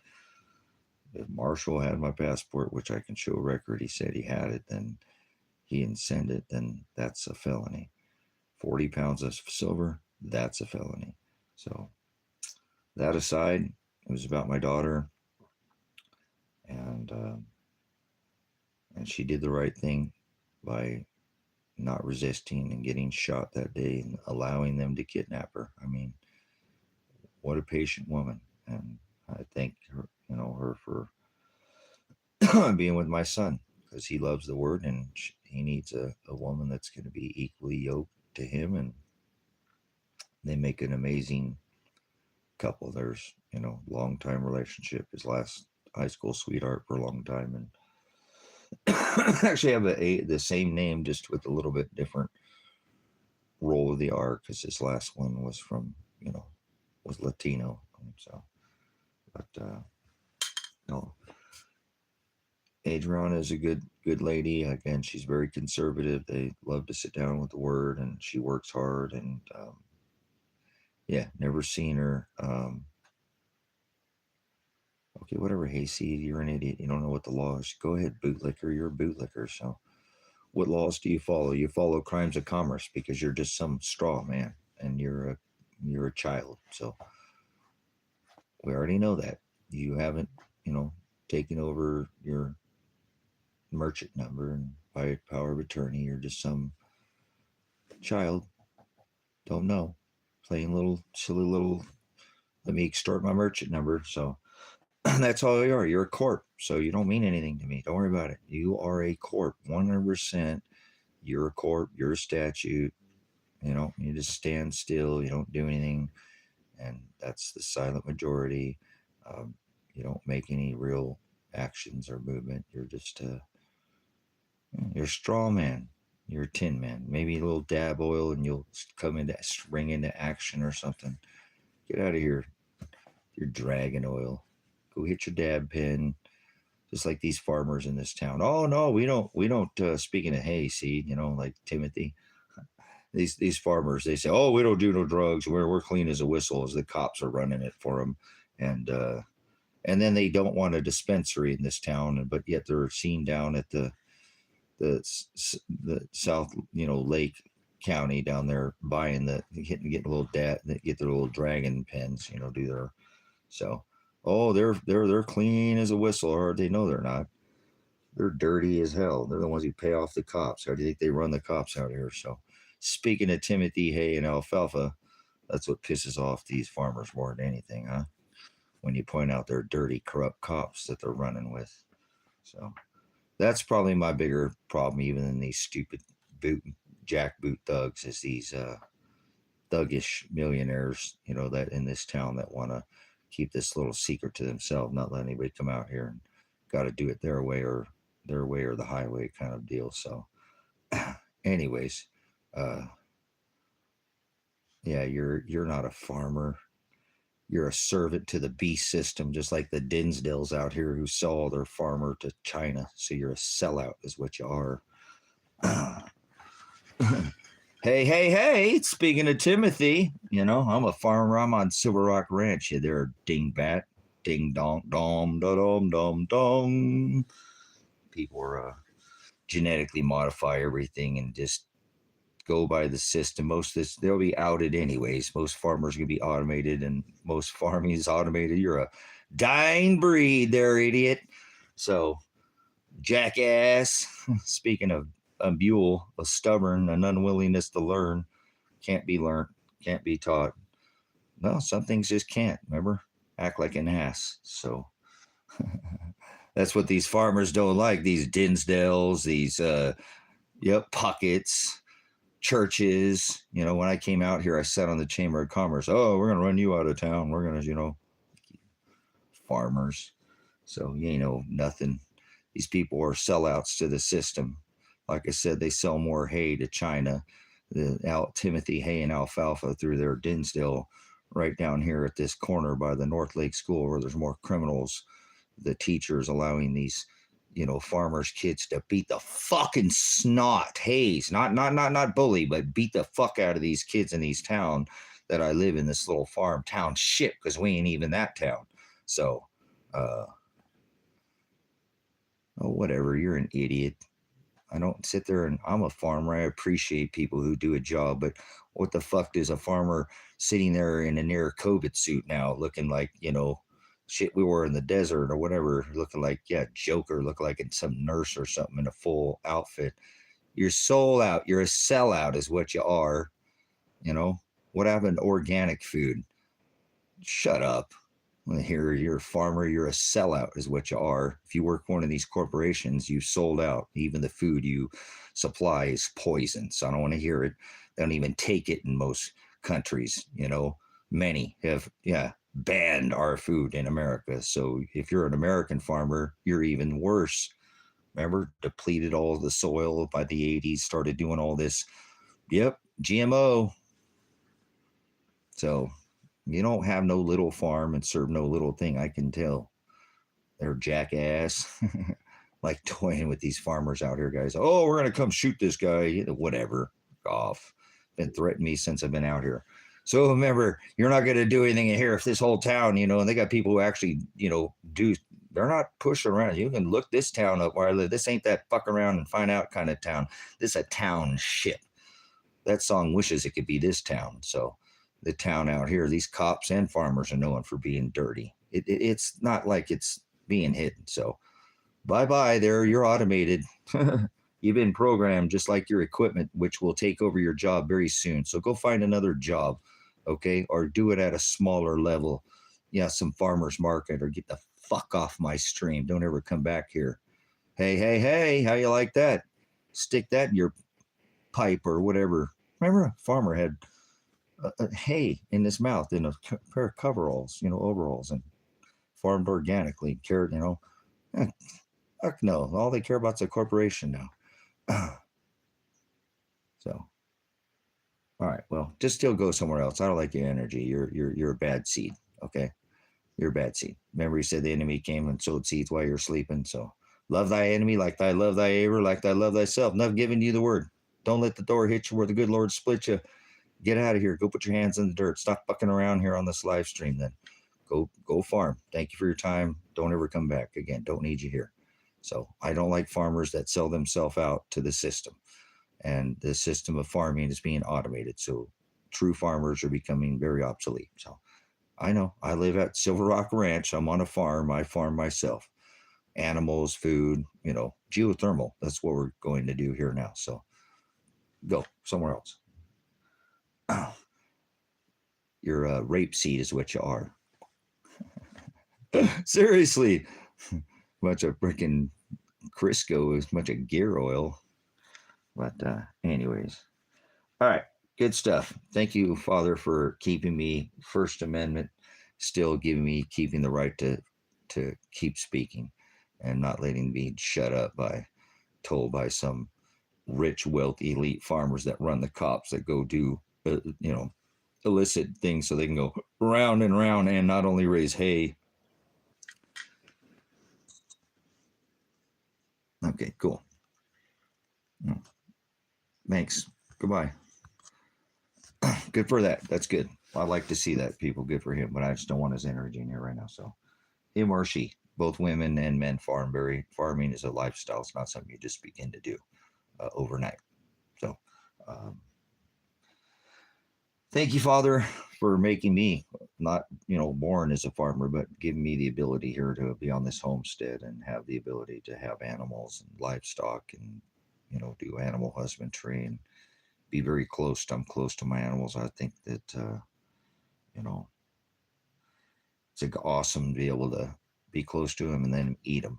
If Marshall had my passport, which I can show record, he said he had it, then he didn't send it, then that's a felony. 40 pounds of silver, that's a felony. So that aside, it was about my daughter, and she did the right thing by not resisting and getting shot that day and allowing them to kidnap her. I mean, what a patient woman. And I thank her, her for being with my son because he loves the word and he needs a woman that's going to be equally yoked to him, and they make an amazing couple. There's long time relationship. His last high school sweetheart for a long time, and actually have the same name, just with a little bit different roll of the R, because his last one was from was Latino. So, but no, Adriana is a good lady. Again, she's very conservative. They love to sit down with the word, and she works hard. And yeah, never seen her. Okay, whatever, hayseed, you're an idiot. You don't know what the law is. Go ahead, bootlicker. You're a bootlicker. So, what laws do you follow? You follow crimes of commerce because you're just some straw man and you're a child. So, we already know that you haven't, taken over your merchant number, and by power of attorney, you're just some child. Don't know, playing silly little. Let me extort my merchant number. So. That's all you are. You're a corp. So you don't mean anything to me. Don't worry about it. You are a corp. 100%. You're a corp. You're a statute. You just stand still. You don't do anything. And that's the silent majority. You don't make any real actions or movement. You're just you're a straw man. You're a tin man. Maybe a little dab oil and you'll spring into action or something. Get out of here. You're dragon oil. Go hit your dab pen, just like these farmers in this town. Oh no, we don't. Speaking of hayseed, like Timothy, these farmers, they say, oh, we don't do no drugs. We're clean as a whistle, as the cops are running it for them, and then they don't want a dispensary in this town, but yet they're seen down at the the South, Lake County down there, buying getting a little get their little dragon pens, do their so. Oh, they're clean as a whistle, or they know they're not. They're dirty as hell. They're the ones who pay off the cops. How do you think they run the cops out here? So, speaking of Timothy, hay, and alfalfa, that's what pisses off these farmers more than anything, huh? When you point out their dirty, corrupt cops that they're running with. So, that's probably my bigger problem, even than these stupid jackboot thugs, is these thuggish millionaires, that in this town that want to keep this little secret to themselves, not let anybody come out here and got to do it their way or the highway kind of deal. So, anyways, yeah, you're not a farmer. You're a servant to the beast system, just like the Dinsdales out here who sell all their farmer to China. So you're a sellout, is what you are. Hey, speaking of Timothy, I'm a farmer. I'm on Silver Rock Ranch. You there, dingbat. Ding dong, dom, da dom, dom, dong. People are genetically modify everything and just go by the system. Most of this, they'll be outed anyways. Most farmers are going to be automated, and most farming is automated. You're a dying breed there, idiot. So, jackass. Speaking of a mule, a stubborn, an unwillingness to learn, can't be learned, can't be taught. No, some things just can't. Remember, act like an ass. So that's what these farmers don't like. These Dinsdales, these Puckets, churches. When I came out here, I sat on the Chamber of Commerce. Oh, we're gonna run you out of town. We're gonna, farmers. So you know nothing. These people are sellouts to the system. Like I said, they sell more hay to China, Timothy hay and alfalfa through their Dinsdale, right down here at this corner by the North Lake School, where there's more criminals. The teachers allowing these, farmers' kids to beat the fucking snot haze, not bully, but beat the fuck out of these kids in these town that I live in, this little farm town shit, because we ain't even that town. So, whatever, you're an idiot. I don't sit there and I'm a farmer. I appreciate people who do a job, but what the fuck does a farmer sitting there in a near COVID suit now looking like, shit we were in the desert or whatever, looking like, Joker, look like some nurse or something in a full outfit. You're sold out. You're a sellout is what you are. What happened to organic food? Shut up. Here, you're a farmer, you're a sellout is what you are. If you work for one of these corporations, you sold out. Even the food you supply is poison. So I don't want to hear it. They don't even take it in most countries. Many have, banned our food in America. So if you're an American farmer, you're even worse. Remember, depleted all the soil by the 80s, started doing all this. Yep, GMO. So you don't have no little farm and serve no little thing, I can tell. They're jackass. Like toying with these farmers out here, guys. Oh, we're going to come shoot this guy. Whatever. Off. Been threatening me since I've been out here. So remember, you're not going to do anything here if this whole town, and they got people who actually, do. They're not pushing around. You can look this town up where I live. This ain't that fuck around and find out kind of town. This is a township. That song wishes it could be this town. So the town out here, these cops and farmers are known for being dirty. It's not like it's being hidden. So bye there, you're automated. You've been programmed just like your equipment, which will take over your job very soon. So go find another job, okay? Or do it at a smaller level. Some farmer's market, or get the fuck off my stream. Don't ever come back here. Hey, how you like that? Stick that in your pipe or whatever. Remember, a farmer had hay in his mouth in a pair of coveralls, overalls, and farmed organically. Cared, fuck no. All they care about is a corporation now. So, all right. Well, just still go somewhere else. I don't like your energy. You're a bad seed. Okay, you're a bad seed. Remember, he said the enemy came and sowed seeds while you're sleeping. So, love thy enemy like thy love thy neighbor, like thy love thyself. Not giving you the word. Don't let the door hit you where the good Lord split you. Get out of here. Go put your hands in the dirt. Stop fucking around here on this live stream then. Go farm. Thank you for your time. Don't ever come back again. Don't need you here. So I don't like farmers that sell themselves out to the system. And the system of farming is being automated. So true farmers are becoming very obsolete. So I know I live at Silver Rock Ranch. I'm on a farm. I farm myself. Animals, food, geothermal. That's what we're going to do here now. So go somewhere else. You're a rapeseed is what you are. Seriously. Much of freaking Crisco is much of gear oil. But anyways. All right. Good stuff. Thank you, Father, for keeping me First Amendment, still giving me keeping the right to keep speaking and not letting me shut up told by some rich, wealthy, elite farmers that run the cops that go do, illicit things so they can go round and round and not only raise hay. Okay, cool. Thanks. Goodbye. Good for that. That's good. I like to see that, people. Good for him, but I just don't want his energy in here right now. So him or she, both women and men farming is a lifestyle. It's not something you just begin to do overnight. So thank you, Father, for making me not, born as a farmer, but giving me the ability here to be on this homestead and have the ability to have animals and livestock and, do animal husbandry and be very close. I'm close to my animals. I think that, it's like awesome to be able to be close to them and then eat them.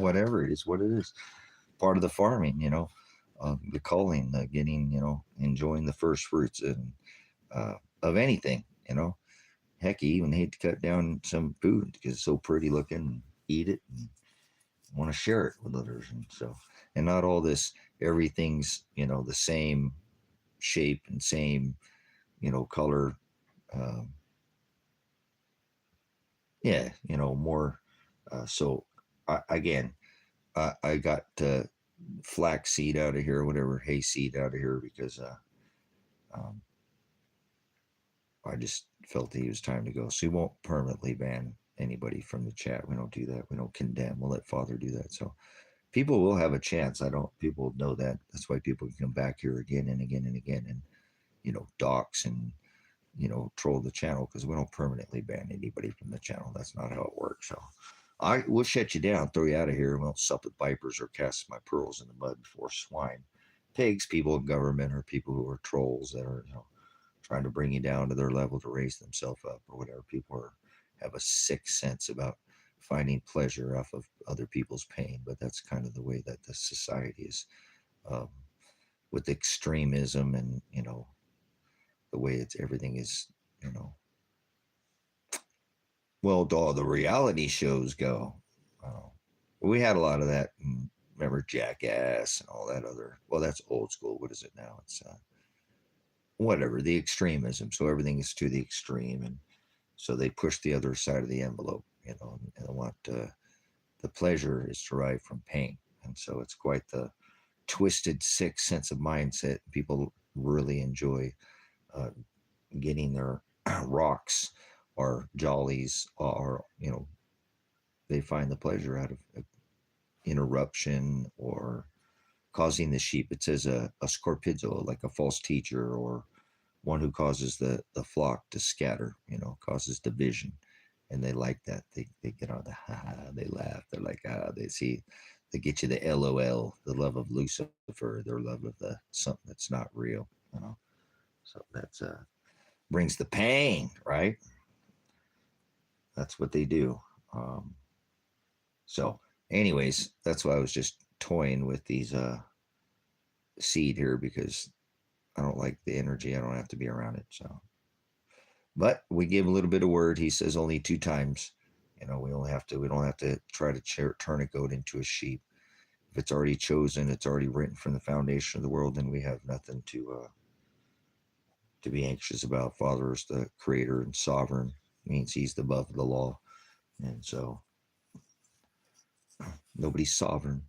Whatever it is, what it is. Part of the farming, the culling, the getting, enjoying the first fruits and of anything, Heck, you even hate to cut down some food because it's so pretty looking and eat it and want to share it with others. And so, and not all this, everything's, the same shape and same, color. Um, yeah, more. So again, I got flax seed out of here, whatever, hayseed out of here because um, I just felt that he was time to go. So we won't permanently ban anybody from the chat. We don't do that. We don't condemn. We'll let Father do that. So people will have a chance. People know that. That's why people can come back here again and again and again and, dox and, troll the channel because we don't permanently ban anybody from the channel. That's not how it works. So I will shut you down, throw you out of here, and won't sup with vipers or cast my pearls in the mud before swine. Pigs, people in government, or people who are trolls that are, trying to bring you down to their level to raise themselves up or whatever. People have a sick sense about finding pleasure off of other people's pain, but that's kind of the way that the society is um, with extremism and, the way everything is, well, all the reality shows go. Uh, we had a lot of that. Remember Jackass and all that other, well, that's old school. What is it now? It's whatever, the extremism. So everything is to the extreme. And so they push the other side of the envelope, and want the pleasure is derived from pain. And so it's quite the twisted, sick sense of mindset. People really enjoy uh, getting their rocks or jollies or, they find the pleasure out of interruption or causing the sheep. It says a scorpizzo, like a false teacher or one who causes the flock to scatter, causes division. And they like that. They get on the they laugh. They're like, they get you the LOL, the love of Lucifer, their love of the something that's not real, So that's brings the pain, right? That's what they do. Um, so, anyways, that's why I was just toying with these seed here because I don't like the energy. I don't have to be around it. So, but we give a little bit of word. He says only 2 times. We don't have to try to turn a goat into a sheep. If it's already chosen, it's already written from the foundation of the world, then we have nothing to be anxious about. Father is the creator and sovereign, means he's above the law. And so nobody's sovereign.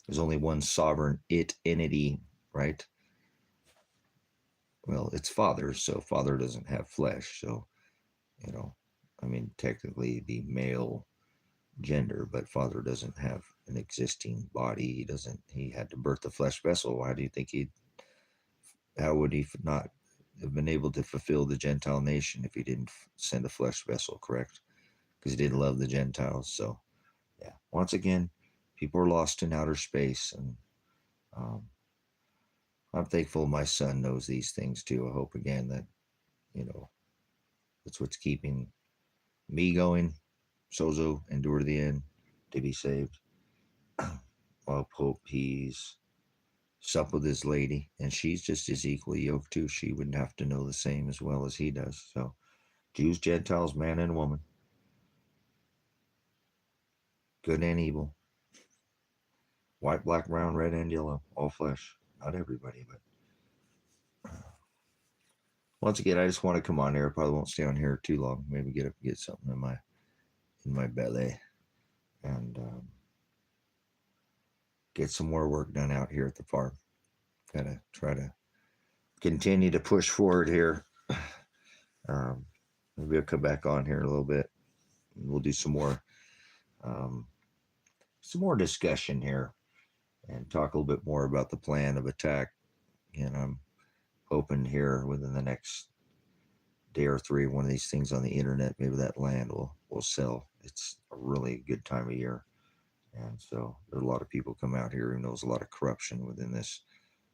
There's only one sovereign entity, right? Well, it's Father, so Father doesn't have flesh. So, technically the male gender, but Father doesn't have an existing body. He had to birth a flesh vessel. Why do you think how would he not have been able to fulfill the Gentile nation if he didn't send a flesh vessel, correct? Because he didn't love the Gentiles. So, yeah, once again, people are lost in outer space, and um, I'm thankful my son knows these things too. I hope again that, you know, that's what's keeping me going, sozo, endure to the end, to be saved. I hope he's sup with his lady, and she's just as equally yoked too. She wouldn't have to know the same as well as he does. So, Jews, Gentiles, man and woman, good and evil, white, black, brown, red, and yellow, all flesh. Not everybody, but once again, I just want to come on here. I probably won't stay on here too long. Maybe get up and get something in my belly, and get some more work done out here at the farm. Gotta try to continue to push forward here. Um, Maybe I'll come back on here in a little bit. We'll do um, some more discussion here and talk a little bit more about the plan of attack. And I'm hoping here within the next day or three, one of these things on the internet, maybe that land will sell. It's a really good time of year. And so there are a lot of people come out here who knows a lot of corruption within this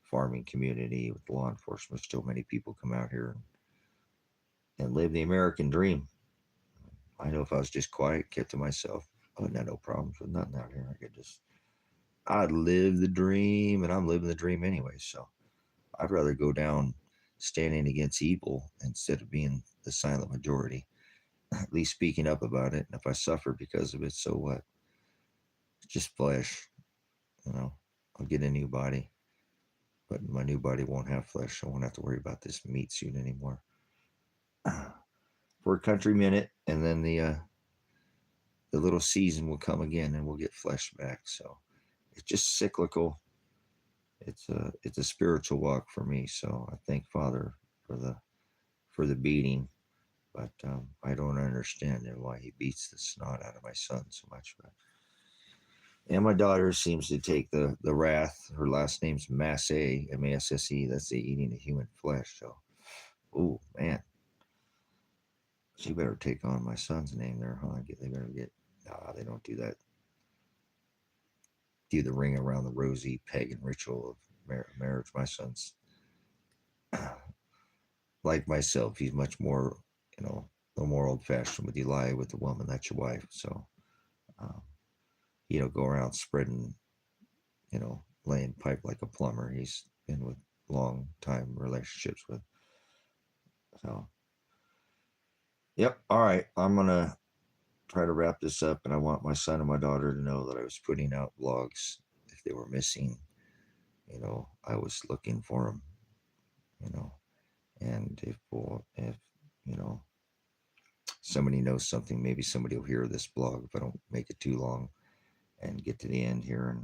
farming community with law enforcement. Still many people come out here and live the American dream. I know if I was just quiet, kept to myself, I wouldn't have no problems with nothing out here. I'd live the dream, and I'm living the dream anyway. So I'd rather go down standing against evil instead of being the silent majority, at least speaking up about it. And if I suffer because of it, so what? It's just flesh, you know. I'll get a new body, but my new body won't have flesh. So I won't have to worry about this meat suit anymore. For a country minute, and then the little season will come again, and we'll get flesh back. So it's just cyclical. It's a spiritual walk for me. So I thank Father for the beating, but I don't understand why he beats the snot out of my son so much. But and my daughter seems to take the wrath. Her last name's Masse, Masse. That's the eating of human flesh. So, oh man, she better take on my son's name there, huh? They better get. Nah, they don't do that. Do the ring around the rosy pagan ritual of marriage. My son's like myself. He's much more, a little more old fashioned. With you lie with the woman, that's your wife. So, um, go around spreading, laying pipe like a plumber. He's been with long time relationships with. So, yep. All right. I'm going to try to wrap this up, and I want my son and my daughter to know that I was putting out vlogs. If they were missing, I was looking for them, and if, you know, somebody knows something, maybe somebody will hear this blog if I don't make it too long and get to the end here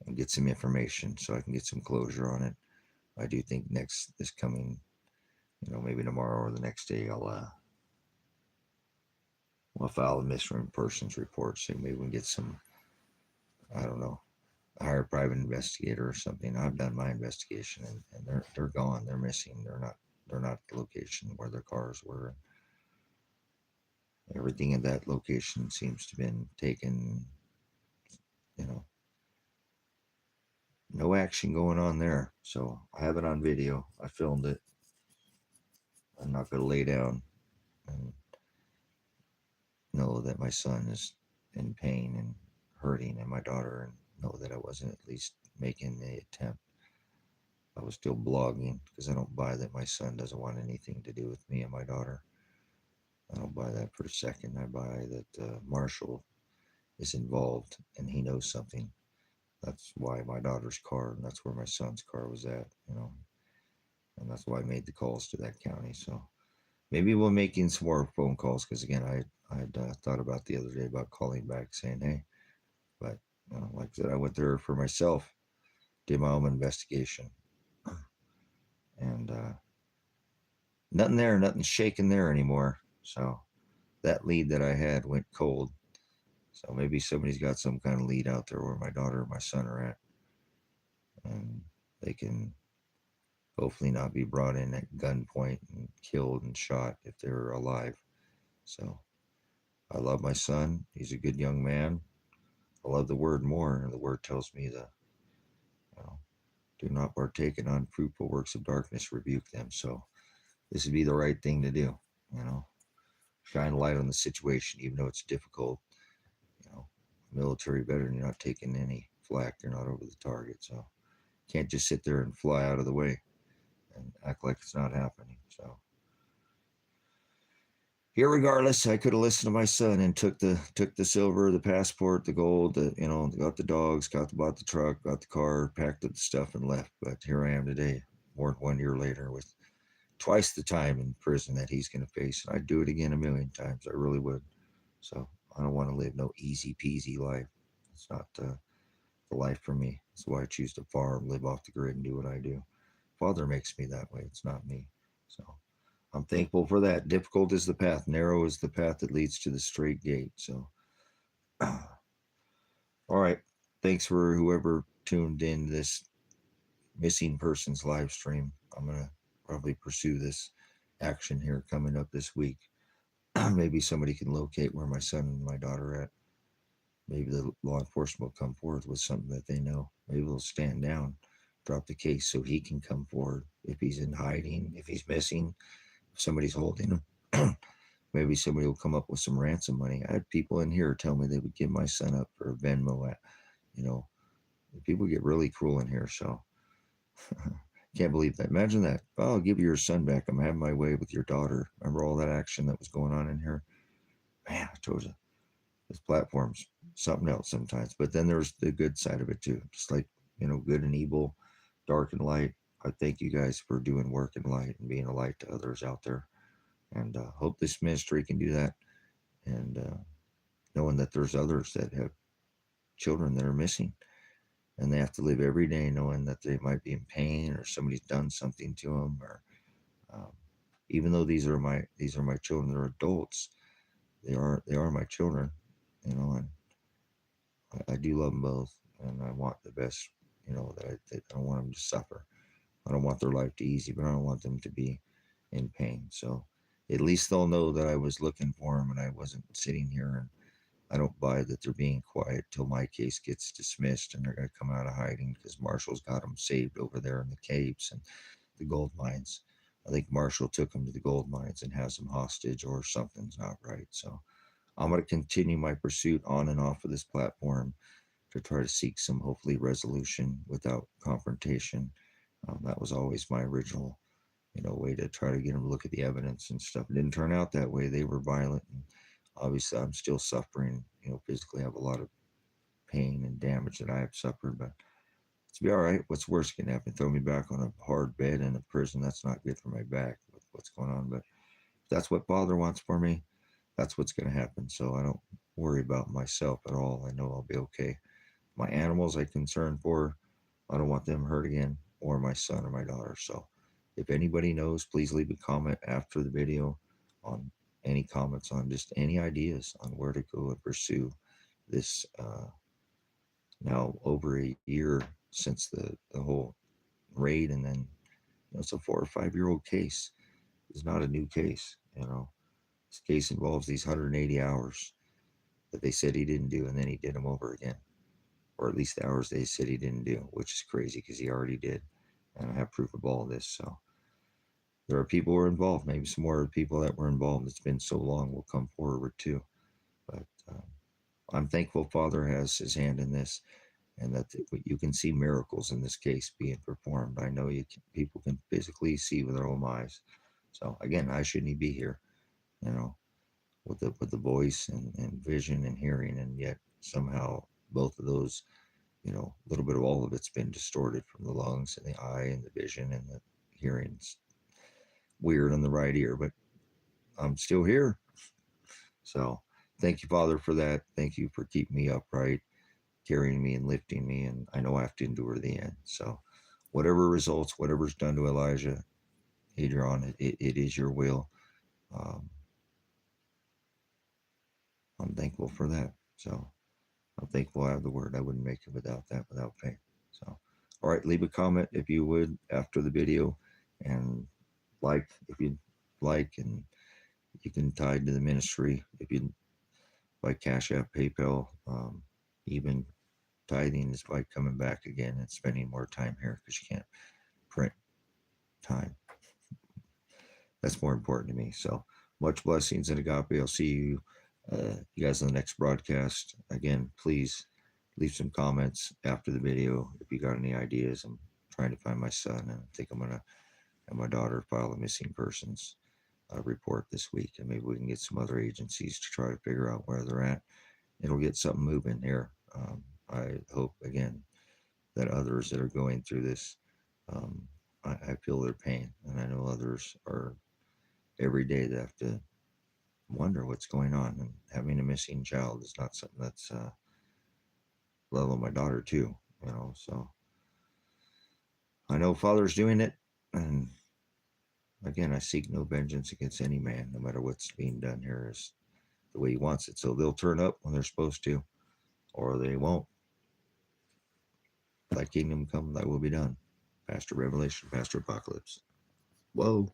and get some information so I can get some closure on it. I do think this coming, maybe tomorrow or the next day, I'll file a missing persons report. So maybe we can get some, I don't know, hire a private investigator or something. I've done my investigation, and they're gone. They're missing. They're not at the location where their cars were. Everything in that location seems to have been taken. No action going on there. So I have it on video. I filmed it. I'm not going to lay down and know that my son is in pain and hurting, and my daughter, and know that I wasn't at least making the attempt. I was still blogging because I don't buy that my son doesn't want anything to do with me and my daughter. I don't buy that for a second. I buy that Marshall is involved and he knows something. That's why my daughter's car, and that's where my son's car was at, and that's why I made the calls to that county. So maybe we'll making some more phone calls, because again, I'd thought about the other day about calling back saying, hey, but like I said, I went there for myself, did my own investigation, and nothing shaking there anymore. So that lead that I had went cold, So maybe somebody's got some kind of lead out there where my daughter or my son are at, and they can hopefully not be brought in at gunpoint and killed and shot if they're alive. So I love my son. He's a good young man. I love the word more, and the word tells me that, you know, do not partake in unfruitful works of darkness, rebuke them. So this would be the right thing to do, you know, shine a light on the situation, even though it's difficult. You know, military veteran, you're not taking any flack, you're not over the target. So can't just sit there and fly out of the way and act like it's not happening. So here, regardless, I could have listened to my son and took the silver, the passport, the gold, got the dogs, bought the truck, got the car, packed up the stuff, and left. But here I am today, more than 1 year later, with twice the time in prison that he's going to face. And I'd do it again a million times. I really would. So I don't want to live no easy peasy life. It's not the life for me. That's why I choose to farm, live off the grid, and do what I do. Father makes me that way. It's not me. So I'm thankful for that. Difficult is the path, narrow is the path that leads to the straight gate. So, all right. Thanks for whoever tuned in this missing persons live stream. I'm going to probably pursue this action here coming up this week. Maybe somebody can locate where my son and my daughter are at. Maybe the law enforcement will come forth with something that they know. Maybe they'll stand down, drop the case so he can come forward. If he's in hiding, if he's missing, if somebody's holding him. Maybe somebody will come up with some ransom money. I had people in here tell me they would give my son up for a Venmo. You know, people get really cruel in here. So can't believe that. Imagine that. Oh, I'll give you your son back. I'm having my way with your daughter. Remember all that action that was going on in here? Man, I told you, this platform's something else sometimes. But then there's the good side of it too. Just like, good and evil, dark and light. I thank you guys for doing work in light and being a light to others out there. And hope this ministry can do that. And knowing that there's others that have children that are missing, and they have to live every day knowing that they might be in pain or somebody's done something to them, or um, even though these are my children, they're adults. They are my children, and I do love them both, and I want the best. That I don't want them to suffer. I don't want their life to be easy, but I don't want them to be in pain. So at least they'll know that I was looking for them and I wasn't sitting here. And I don't buy that they're being quiet till my case gets dismissed and they're going to come out of hiding because Marshall's got them saved over there in the caves and the gold mines. I think Marshall took them to the gold mines and has them hostage or something's not right. So I'm going to continue my pursuit on and off of this platform to try to seek some hopefully resolution without confrontation. That was always my original, way to try to get them to look at the evidence and stuff. It didn't turn out that way. They were violent, and obviously I'm still suffering. Physically, I have a lot of pain and damage that I have suffered, but it's be all right. What's worse can happen? Throw me back on a hard bed in a prison. That's not good for my back with what's going on. But if that's what Father wants for me, that's what's going to happen. So I don't worry about myself at all. I know I'll be okay. My animals I'm concerned for, I don't want them hurt again, or my son or my daughter. So if anybody knows, please leave a comment after the video on any comments on just any ideas on where to go and pursue this now over a year since the whole raid. And then it's a 4 or 5 year old case. It's not a new case. This case involves these 180 hours that they said he didn't do, and then he did them over again, or at least the hours they said he didn't do, which is crazy because he already did. And I have proof of all of this. So there are people who are involved. Maybe some more people that were involved. It's been so long will come forward too. But I'm thankful Father has his hand in this, and that you can see miracles in this case being performed. I know people can physically see with their own eyes. So again, I shouldn't be here, with the voice and vision and hearing, and yet somehow both of those, a little bit of all of it's been distorted from the lungs and the eye and the vision and the hearing's weird in the right ear, but I'm still here. So thank you, Father, for that. Thank you for keeping me upright, carrying me and lifting me. And I know I have to endure the end. So whatever results, whatever's done to Elijah, Adriana, it is your will. Um, I'm thankful for that. So I'm thankful I have the word. I wouldn't make it without that, without faith. So, all right, leave a comment if you would after the video, and like if you like, and you can tie to the ministry if you by Cash App, PayPal, even tithing is by coming back again and spending more time here because you can't print time. That's more important to me. So much blessings in Agape. I'll see you guys on the next broadcast. Again, please leave some comments after the video if you got any ideas. I'm trying to find my son, and I think I'm gonna have my daughter file a missing persons report this week, and maybe we can get some other agencies to try to figure out where they're at. It'll get something moving here. I hope again that others that are going through this, um, I feel their pain, and I know others are every day they have to wonder what's going on. And having a missing child is not something that's level my daughter too, you know. So I know Father's doing it, and again, I seek no vengeance against any man, no matter what's being done here is the way he wants it. So they'll turn up when they're supposed to, or they won't. Thy kingdom come, thy will be done. Pastor Revelation, Pastor Apocalypse. Whoa.